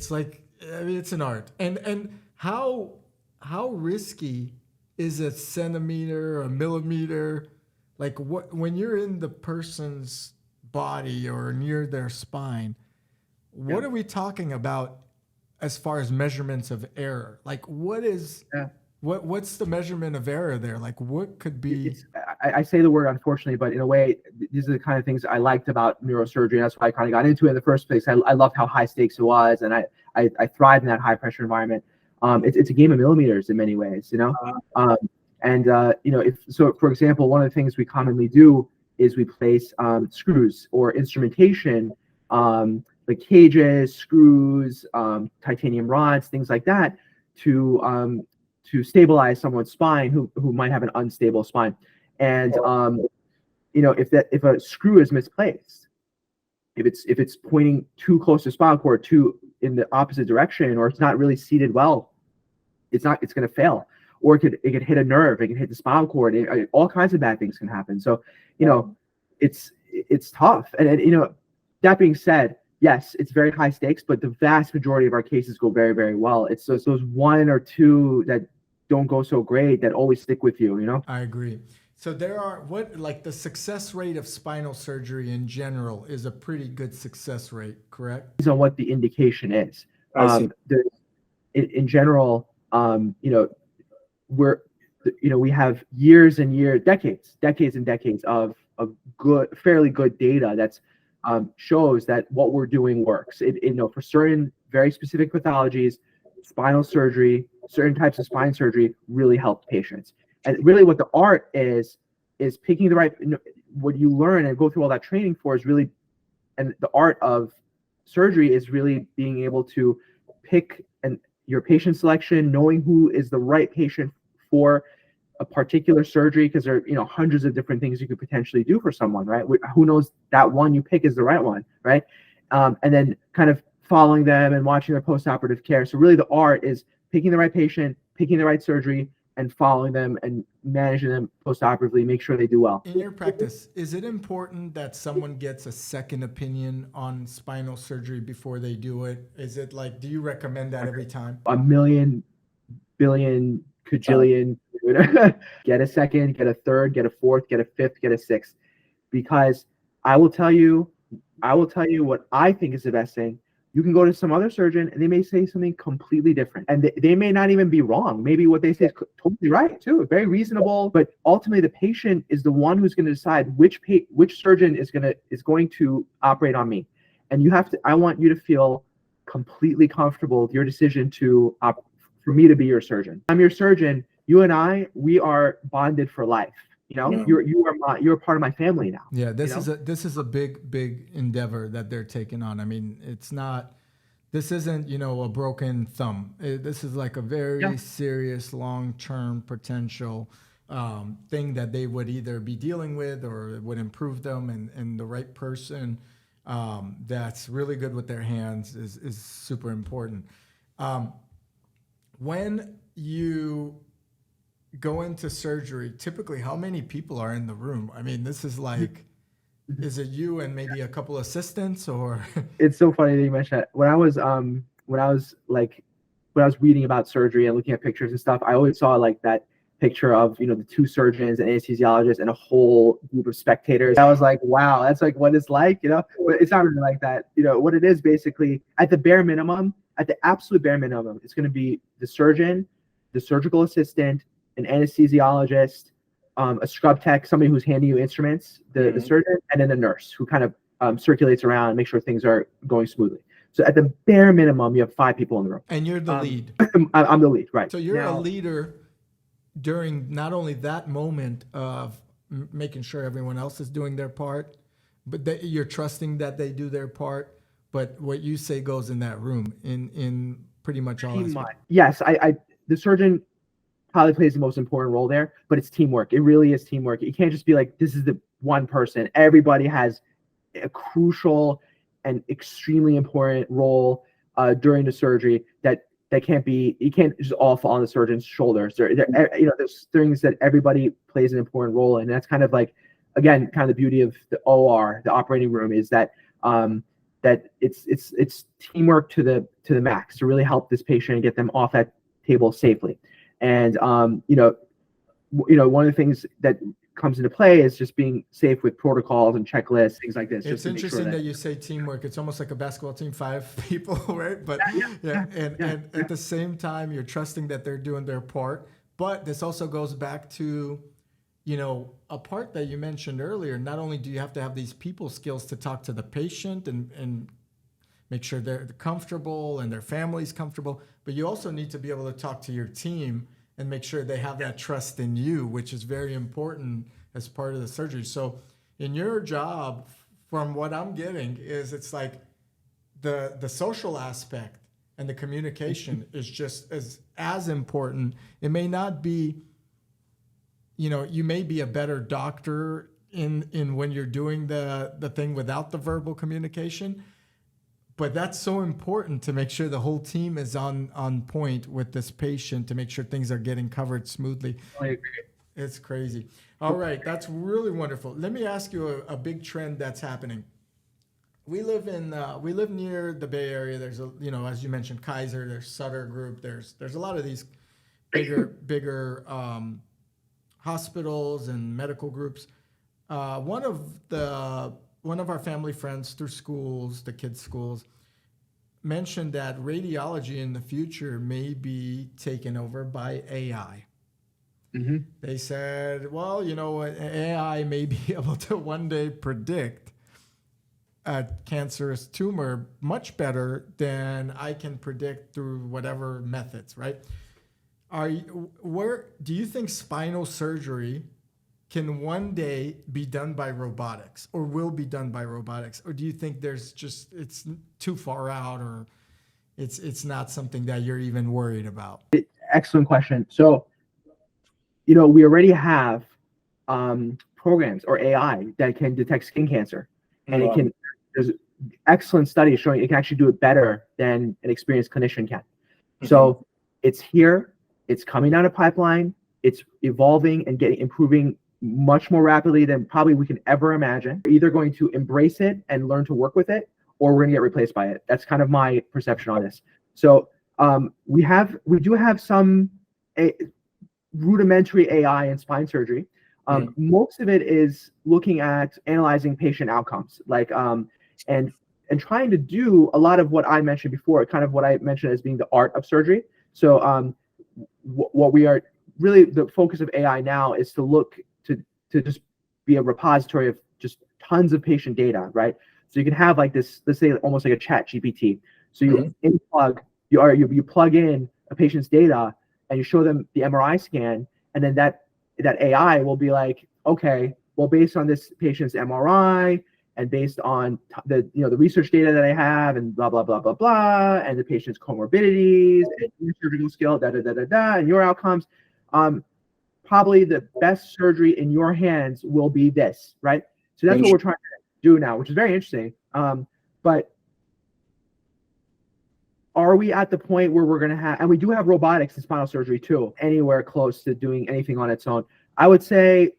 like, I mean, it's an art. And how risky is a centimeter, a millimeter? Like when you're in the person's body or near their spine, what are we talking about as far as measurements of error? Like what's the measurement of error there? Like what could be? I say the word unfortunately, but in a way, these are the kind of things I liked about neurosurgery. That's why I kind of got into it in the first place. I loved how high stakes it was, and I thrived in that high pressure environment. It's a game of millimeters in many ways, for example, one of the things we commonly do is we place screws or instrumentation, like cages, screws, titanium rods, things like that, to stabilize someone's spine who might have an unstable spine. And if a screw is misplaced, if it's pointing too close to spinal cord, too in the opposite direction, or it's not really seated well, it's going to fail. Or it could hit a nerve, it can hit the spinal cord. All kinds of bad things can happen. So it's tough. And that being said, yes, it's very high stakes, but the vast majority of our cases go very, very well. It's those one or two that don't go so great that always stick with you. I agree. So there are like the success rate of spinal surgery in general is a pretty good success rate, correct? Depends on what the indication is. I see. In general, we're, we have years and years, decades and decades of good, fairly good data that's shows that what we're doing works. For certain very specific pathologies, spinal surgery, certain types of spine surgery really help patients. And really what the art is picking the right, what you learn and go through all that training for is really, and the art of surgery is really being able to pick your patient selection, knowing who is the right patient for a particular surgery, because there are hundreds of different things you could potentially do for someone, right? Who knows that one you pick is the right one, right? And then kind of following them and watching their post-operative care. So really the art is picking the right patient, picking the right surgery, and following them and managing them post-operatively, make sure they do well. In your practice, is it important that someone gets a second opinion on spinal surgery before they do it? Is it like, do you recommend that every time? A million, billion, cajillion, get a second, get a third, get a fourth, get a fifth, get a sixth. Because I will tell you what I think is the best thing. You can go to some other surgeon and they may say something completely different, and they may not even be wrong. Maybe what they say is totally right too, very reasonable. But ultimately, the patient is the one who's going to decide which surgeon is going to operate on me. And I want you to feel completely comfortable with your decision for me to be your surgeon. I'm your surgeon. You and we are bonded for life. You're a part of my family now. Yeah, this is a big endeavor that they're taking on. I mean, this isn't a broken thumb. This is like a very serious long-term potential thing that they would either be dealing with or would improve them, and the right person that's really good with their hands is super important. When you go into surgery, typically how many people are in the room? I mean, this is like, is it you and maybe a couple assistants, or? It's so funny that you mentioned that. When I was reading about surgery and looking at pictures and stuff, I always saw like that picture of the two surgeons and anesthesiologists and a whole group of spectators. I was like, wow, that's like what it's like, but it's not really like that. What it is basically, at the bare minimum, at the absolute bare minimum, it's going to be the surgeon, the surgical assistant, an anesthesiologist, a scrub tech, somebody who's handing you instruments, the surgeon, and then the nurse who kind of circulates around and makes sure things are going smoothly. So at the bare minimum, you have 5 people in the room. And you're the lead. I'm the lead, right. So you're a leader during not only that moment of making sure everyone else is doing their part, but that you're trusting that they do their part, but what you say goes in that room in pretty much all aspects. Yes, the surgeon probably plays the most important role there, but it's teamwork. It really is teamwork. You can't just be like, this is the one person. Everybody has a crucial and extremely important role during the surgery that you can't just all fall on the surgeon's shoulders. There's things that everybody plays an important role in. And that's kind of like, again, kind of the beauty of the OR, the operating room, is that that it's teamwork to the max to really help this patient and get them off that table safely. And one of the things that comes into play is just being safe with protocols and checklists, things like this. It's interesting that you say teamwork. It's almost like a basketball team, 5 people, right? But and at the same time, you're trusting that they're doing their part. But this also goes back to, a part that you mentioned earlier. Not only do you have to have these people skills to talk to the patient and make sure they're comfortable and their family's comfortable, but you also need to be able to talk to your team and make sure they have that trust in you, which is very important as part of the surgery. So in your job, from what I'm getting, is it's like the social aspect and the communication is just as important. It may not be, you may be a better doctor in when you're doing the thing without the verbal communication, but that's so important to make sure the whole team is on point with this patient to make sure things are getting covered smoothly. I agree. It's crazy. All right, that's really wonderful. Let me ask you a big trend that's happening. We live near the Bay Area. There's as you mentioned, Kaiser. There's Sutter Group. There's a lot of these bigger hospitals and medical groups. One of our family friends through schools, the kids' schools, mentioned that radiology in the future may be taken over by AI. Mm-hmm. They said, well, AI may be able to one day predict a cancerous tumor much better than I can predict through whatever methods, right? Do you think spinal surgery can one day be done by robotics, or will be done by robotics? Or do you think it's too far out, or it's not something that you're even worried about? Excellent question. So, we already have programs or AI that can detect skin cancer, and there's excellent studies showing it can actually do it better than an experienced clinician can. Mm-hmm. So it's here, it's coming down a pipeline, it's evolving and improving much more rapidly than probably we can ever imagine. We're either going to embrace it and learn to work with it, or we're going to get replaced by it. That's kind of my perception on this. So we do have some rudimentary AI in spine surgery. Most of it is looking at analyzing patient outcomes, like and trying to do a lot of what I mentioned before, kind of what I mentioned as being the art of surgery. So what we are really, the focus of AI now is to look to just be a repository of just tons of patient data, right? So you can have like this, let's say almost like a chat GPT. So you plug in a patient's data and you show them the MRI scan, and then that AI will be like, okay, well, based on this patient's MRI and based on the research data that I have and blah blah blah blah blah, and the patient's comorbidities and your surgical skill, and your outcomes, probably the best surgery in your hands will be this, right? So that's what we're trying to do now, which is very interesting. But are we at the point where we're going to have, and we do have robotics in spinal surgery too, anywhere close to doing anything on its own? I would say,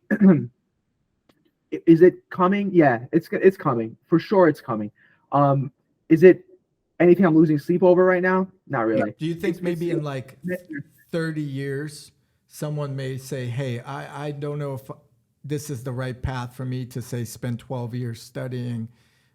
is it coming? Yeah, it's coming. For sure it's coming. Is it anything I'm losing sleep over right now? Not really. Do you think maybe in like 30 years, someone may say, hey, I don't know if this is the right path for me to, say, spend 12 years studying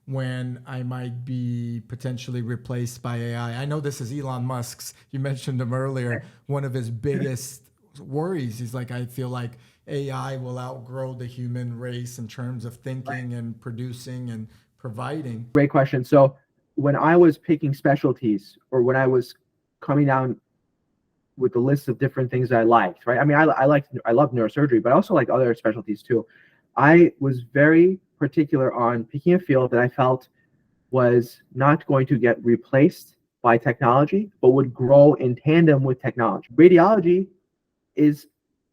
when I might be potentially replaced by AI? I know this is Elon Musk's, you mentioned him earlier, one of his biggest worries. He's like, I feel like AI will outgrow the human race in terms of thinking and producing and providing. Great question. So when I was picking specialties, or when I was coming down with the list of different things that I liked, right? I mean, I love neurosurgery, but I also like other specialties too. I was very particular on picking a field that I felt was not going to get replaced by technology, but would grow in tandem with technology. Radiology is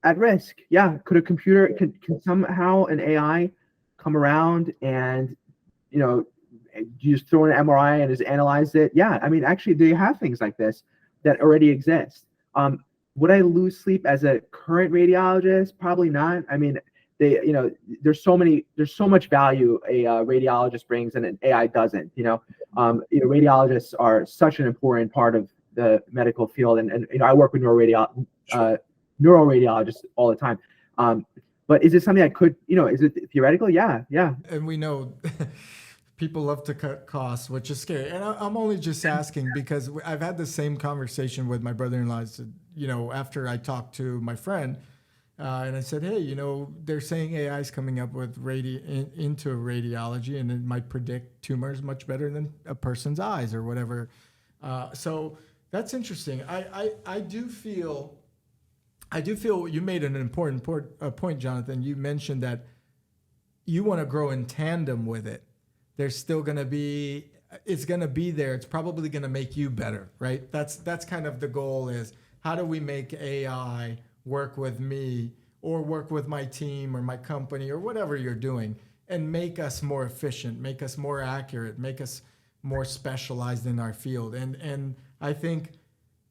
at risk. Yeah, could a computer, can somehow an AI come around and, you just throw an MRI and just analyze it? Yeah, I mean, actually, they have things like this that already exist. Would I lose sleep as a current radiologist? Probably not. I mean, there's so much value a radiologist brings and an AI doesn't. Radiologists are such an important part of the medical field, and I work with neuroradiologists all the time. But is it something I could, is it theoretical? Yeah. And we know people love to cut costs, which is scary. And I'm only just asking because I've had the same conversation with my brother-in-law. After I talked to my friend, and I said, hey, they're saying AI is coming up with into radiology, and it might predict tumors much better than a person's eyes or whatever. So that's interesting. I do feel you made an important point, Jonathan. You mentioned that you want to grow in tandem with it. There's still going to be, it's going to be there. It's probably going to make you better, right? That's kind of the goal, is how do we make AI work with me or work with my team or my company or whatever you're doing, and make us more efficient, make us more accurate, make us more specialized in our field. And I think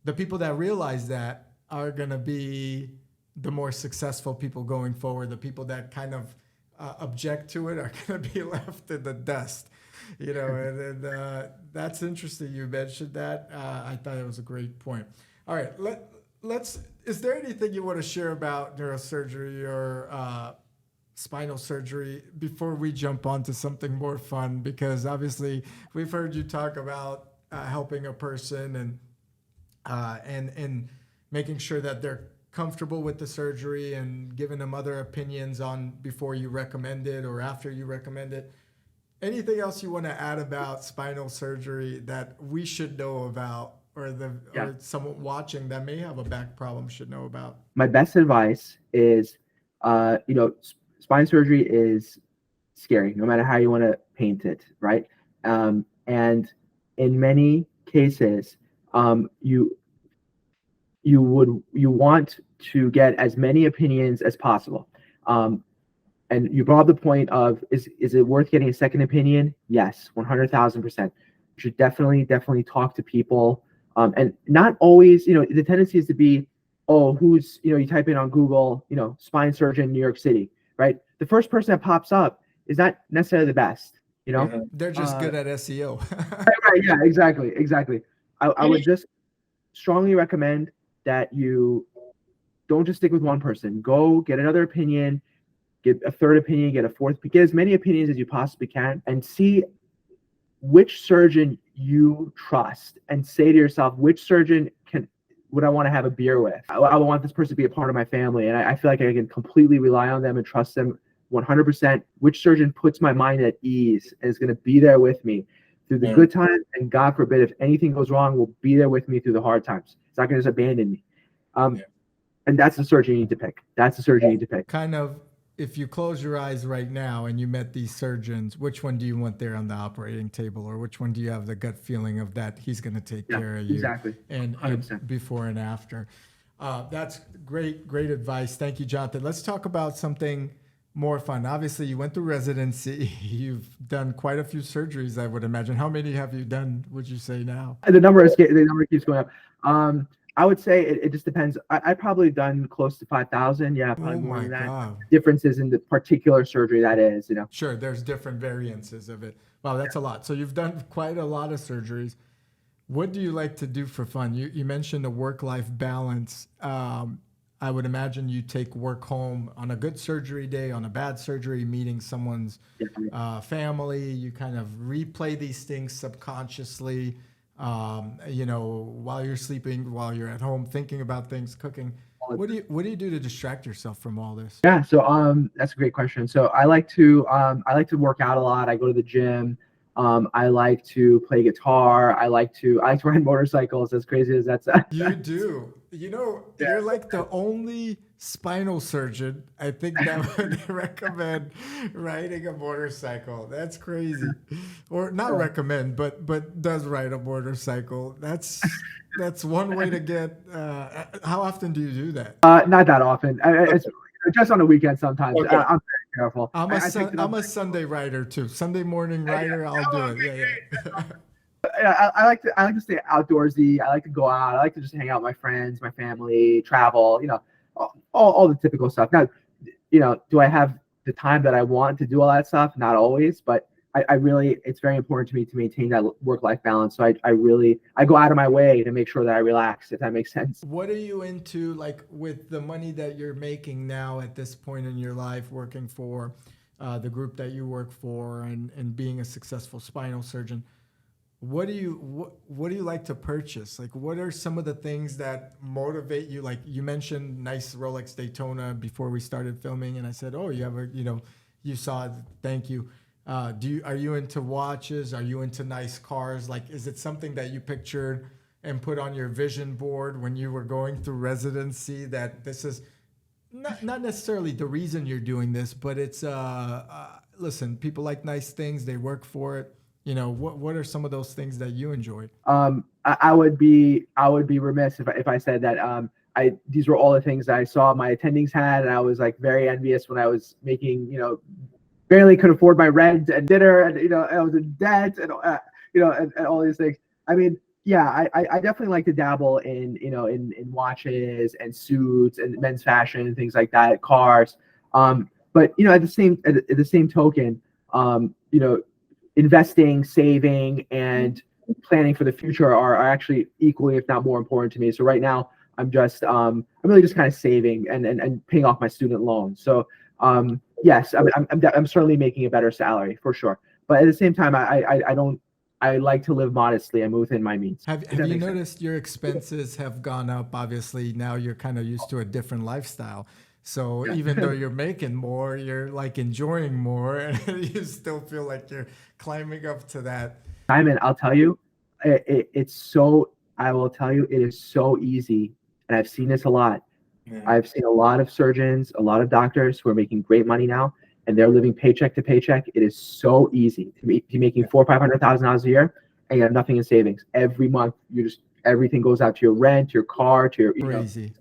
the people that realize that are going to be the more successful people going forward. The people that kind of object to it are going to be left in the dust, and that's interesting. You mentioned that. I thought it was a great point. All right, Is there anything you want to share about neurosurgery or spinal surgery before we jump on to something more fun? Because obviously we've heard you talk about helping a person and making sure that they're comfortable with the surgery and giving them other opinions on before you recommend it or after you recommend it. Anything else you want to add about spinal surgery that we should know about, or someone watching that may have a back problem should know about? My best advice is, spine surgery is scary, no matter how you want to paint it, right? And in many cases, you want to get as many opinions as possible. And you brought up the point of, is it worth getting a second opinion? Yes, 100,000%. You should definitely talk to people. And not always, the tendency is to be, you type in on Google, spine surgeon, New York City, right? The first person that pops up is not necessarily the best, They're just good at SEO. right, yeah, exactly. I would just strongly recommend that you don't just stick with one person. Go get another opinion, get a third opinion, get a fourth, get as many opinions as you possibly can, and see which surgeon you trust, and say to yourself, which surgeon would I want to have a beer with? I want this person to be a part of my family, and I feel like I can completely rely on them and trust them 100%. Which surgeon puts my mind at ease and is going to be there with me through the good times, and God forbid, if anything goes wrong, will be there with me through the hard times. It's not going to just abandon me. And that's the surgeon you need to pick. Kind of, if you close your eyes right now and you met these surgeons, which one do you want there on the operating table, or which one do you have the gut feeling of that he's going to take care of you? Exactly. And before and after. That's great advice. Thank you, Jonathan. Let's talk about something more fun. Obviously, you went through residency. You've done quite a few surgeries, I would imagine. How many have you done, would you say now? The number keeps going up. I would say it just depends. I've probably done close to 5,000. Yeah, probably more than that. God. Differences in the particular surgery that is, Sure, there's different variances of it. Wow, that's a lot. So you've done quite a lot of surgeries. What do you like to do for fun? You mentioned a work-life balance. I would imagine you take work home on a good surgery day, on a bad surgery, meeting someone's family. You kind of replay these things subconsciously. While you're sleeping, while you're at home, thinking about things, cooking. What do you do to distract yourself from all this? Yeah, so that's a great question. So I like to work out a lot. I go to the gym. I like to play guitar. I like to ride motorcycles. As crazy as that sounds. You do. You're like the only spinal surgeon I think that would recommend riding a motorcycle. That's crazy. Or not recommend, but does ride a motorcycle. That's one way to get. How often do you do that? Not that often. It's just on the weekend sometimes. Okay. I'm very careful. I'm a Sunday rider too. Sunday morning rider. I'll do it. Yeah. I like to stay outdoorsy. I like to go out. I like to just hang out with my friends, my family, travel. All the typical stuff. Now, do I have the time that I want to do all that stuff? Not always, but I really, it's very important to me to maintain that work-life balance. So I go out of my way to make sure that I relax, if that makes sense. What are you into, like, with the money that you're making now at this point in your life, working for the group that you work for and being a successful spinal surgeon? What do you like to purchase? Like, what are some of the things that motivate you? Like, you mentioned nice Rolex Daytona before we started filming, and I said, "Oh, you have you saw it. Thank you." Are you into watches? Are you into nice cars? Like, is it something that you pictured and put on your vision board when you were going through residency, that this is not necessarily the reason you're doing this, but it's listen, people like nice things, they work for it. What are some of those things that you enjoyed? I would be remiss if I said that these were all the things that I saw my attendings had, and I was like very envious when I was making, barely could afford my rent and dinner, and I was in debt, and and all these things. I mean, yeah, I definitely like to dabble in in watches and suits and men's fashion and things like that, cars. But at the same token, investing, saving, and planning for the future are actually equally, if not more, important to me. So right now, I'm really just kind of saving and paying off my student loans. So yes, I'm certainly making a better salary for sure. But at the same time, I like to live modestly and within my means. Have you noticed your expenses have gone up? Obviously, now you're kind of used to a different lifestyle. So even though you're making more, you're like enjoying more, and you still feel like you're climbing up to that. Simon, I'll tell you, I will tell you, it is so easy. And I've seen this a lot. Yeah. I've seen a lot of surgeons, a lot of doctors who are making great money now, and they're living paycheck to paycheck. It is so easy to be making $400,000 or $500,000 a year, and you have nothing in savings. Every month, everything goes out to your rent, your car, to your crazy.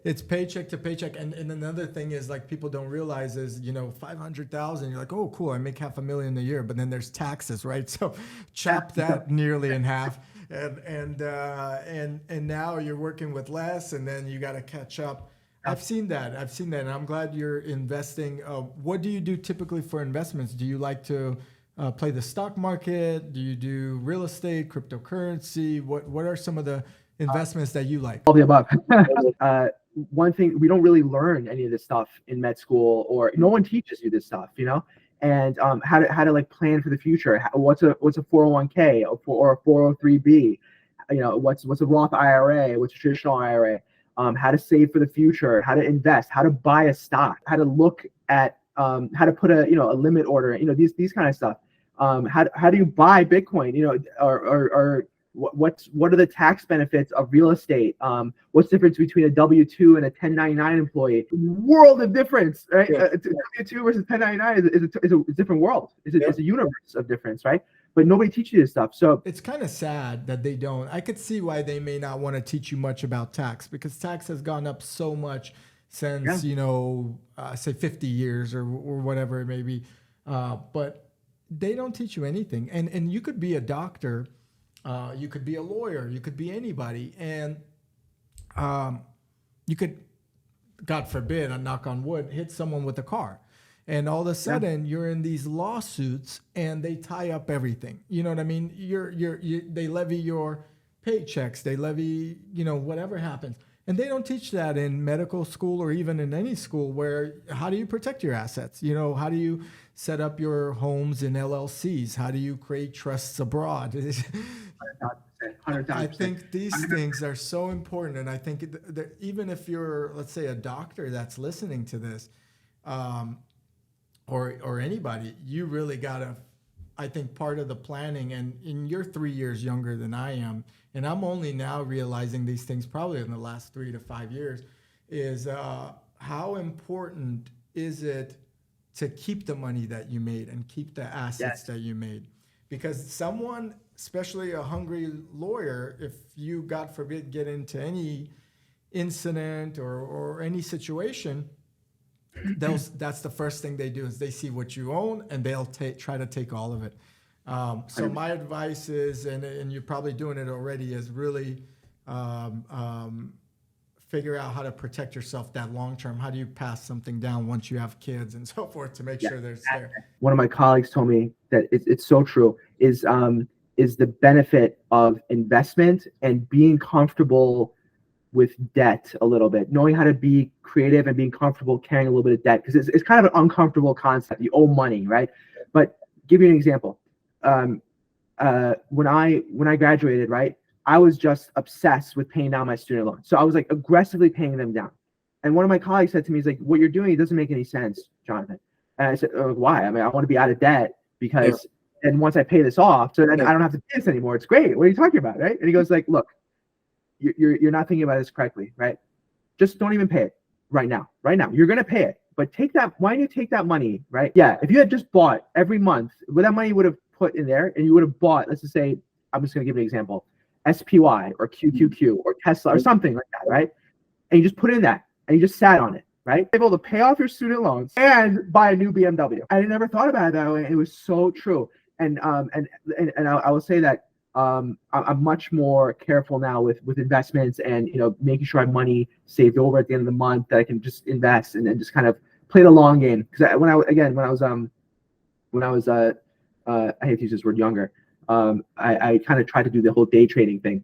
It's paycheck to paycheck, and another thing is like people don't realize is 500,000. You're like, oh cool, I make $500,000 a year, but then there's taxes, right? So chop that nearly in half, and now you're working with less, and then you got to catch up. I've seen that, and I'm glad you're investing. What do you do typically for investments? Do you like to play the stock market? Do you do real estate, cryptocurrency? What are some of the investments that you like? All the above. One thing, we don't really learn any of this stuff in med school, or no one teaches you this stuff, and how to like plan for the future. What's a 401k or a 403b? What's a Roth IRA? What's a traditional IRA? How to save for the future, how to invest, how to buy a stock, how to look at how to put a limit order, these kind of stuff. How do you buy Bitcoin, or what are the tax benefits of real estate? What's the difference between a W-2 and a 1099 employee? World of difference, right? Yeah. W-2 versus 1099 is a different world. It's a universe of difference, right? But nobody teaches you this stuff. So it's kind of sad that they don't. I could see why they may not want to teach you much about tax, because tax has gone up so much since, say 50 years or whatever it may be. But they don't teach you anything. And you could be a doctor, you could be a lawyer, you could be anybody. And you could, God forbid, I knock on wood, hit someone with a car. And all of a sudden, you're in these lawsuits, and they tie up everything. You know what I mean? They levy your paychecks. They levy, whatever happens. And they don't teach that in medical school or even in any school. Where how do you protect your assets? How do you set up your homes in LLCs? How do you create trusts abroad? 100%. I think these things are so important, and I think that even if you're, let's say, a doctor that's listening to this. Or anybody, you really gotta, I think part of the planning, and you're 3 years younger than I am, and I'm only now realizing these things probably in the last 3 to 5 years, is how important is it to keep the money that you made and keep the assets that you made? Because someone, especially a hungry lawyer, if you, God forbid, get into any incident or any situation, that's the first thing they do, is they see what you own, and they'll try to take all of it. So my advice is, and you're probably doing it already, is really figure out how to protect yourself that long term. How do you pass something down once you have kids and so forth to make sure there's there? One of my colleagues told me that it's so true, is the benefit of investment and being comfortable with debt a little bit, knowing how to be creative and being comfortable carrying a little bit of debt, because it's kind of an uncomfortable concept. You owe money, right? But give you an example. When I graduated, right, I was just obsessed with paying down my student loans. So I was like aggressively paying them down. And one of my colleagues said to me, he's like, what you're doing, it doesn't make any sense, Jonathan. And I said, why? I mean, I want to be out of debt because, and once I pay this off, so then I don't have to pay this anymore. It's great. What are you talking about, right? And he goes like, look, you're not thinking about this correctly, right? Just don't even pay it right now. You're going to pay it, but why don't you take that money, right? Yeah. If you had just bought every month, what that money would have put in there, and you would have bought, let's just say, I'm just going to give an example, SPY or QQQ or Tesla or something like that, right? And you just put in that, and you just sat on it, right? Able to pay off your student loans and buy a new BMW. I never thought about it that way. It was so true. And I will say that I'm much more careful now with investments, and making sure I have money saved over at the end of the month that I can just invest and then just kind of play the long game. Because when I was I hate to use this word, younger, I kind of tried to do the whole day trading thing,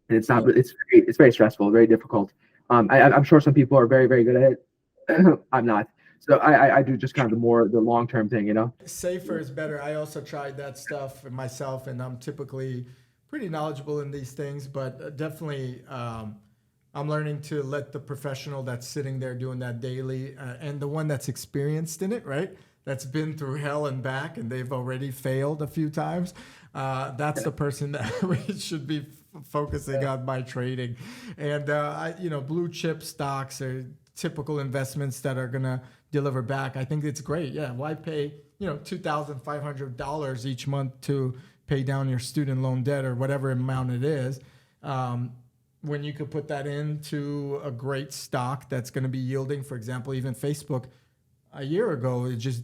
and it's not. It's very stressful, very difficult. I'm sure some people are very, very good at it. I'm not. So I do just kind of the long term thing, you know. Safer is better. I also tried that stuff myself, and I'm typically pretty knowledgeable in these things, but definitely I'm learning to let the professional that's sitting there doing that daily and the one that's experienced in it, right? That's been through hell and back, and they've already failed a few times. That's the person that we should be focusing on by trading. And blue chip stocks are typical investments that are gonna deliver back. I think it's great. Yeah, why pay $2,500 each month to pay down your student loan debt or whatever amount it is, when you could put that into a great stock that's going to be yielding? For example, even Facebook a year ago, it just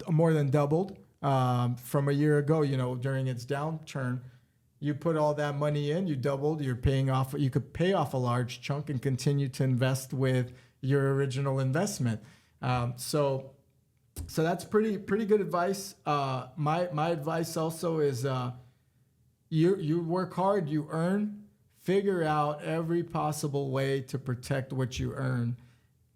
more than doubled from a year ago, during its downturn. You put all that money in, you doubled, you're paying off, you could pay off a large chunk and continue to invest with your original investment. So that's pretty good advice. My advice also is you work hard, you earn, figure out every possible way to protect what you earn.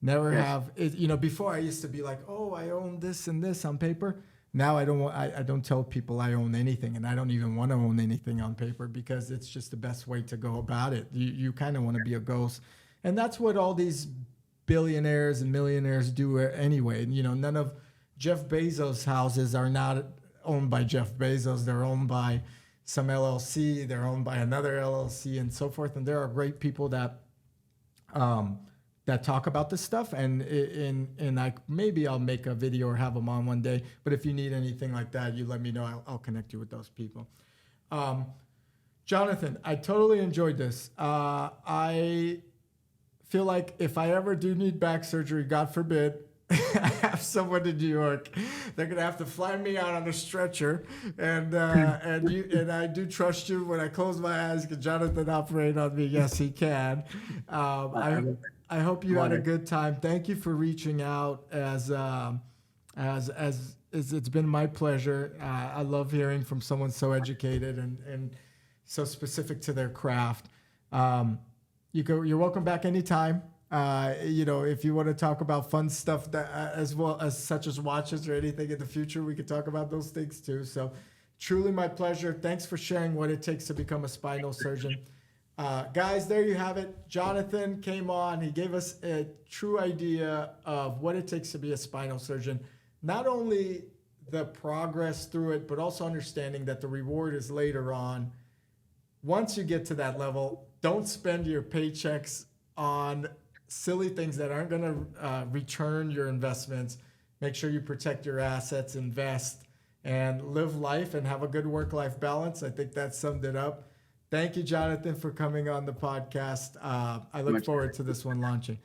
Never have it. Before I used to be like, oh, I own this and this on paper. Now I don't tell people I own anything, and I don't even want to own anything on paper because it's just the best way to go about it. You kind of want to be a ghost, and that's what all these billionaires and millionaires do anyway. None of Jeff Bezos' houses are not owned by Jeff Bezos. They're owned by some LLC. They're owned by another LLC, and so forth. And there are great people that talk about this stuff, and maybe I'll make a video or have them on one day. But if you need anything like that, you let me know. I'll connect you with those people. Jonathan, I totally enjoyed this. I feel like if I ever do need back surgery, God forbid, I have someone in New York, they're gonna have to fly me out on a stretcher, and I do trust you. When I close my eyes, can Jonathan operate on me? Yes, he can. I hope you had a good time. Thank you for reaching out. As it's been my pleasure. I love hearing from someone so educated and so specific to their craft. You're welcome back anytime. If you want to talk about fun stuff that, as well as such as watches or anything in the future, we could talk about those things too. So truly my pleasure. Thanks for sharing what it takes to become a spinal surgeon. Guys, there you have it. Jonathan came on. He gave us a true idea of what it takes to be a spinal surgeon. Not only the progress through it, but also understanding that the reward is later on. Once you get to that level, don't spend your paychecks on silly things that aren't going to return your investments. Make sure you protect your assets, invest, and live life and have a good work-life balance. I think that summed it up. Thank you, Jonathan, for coming on the podcast. I look forward to this one launching.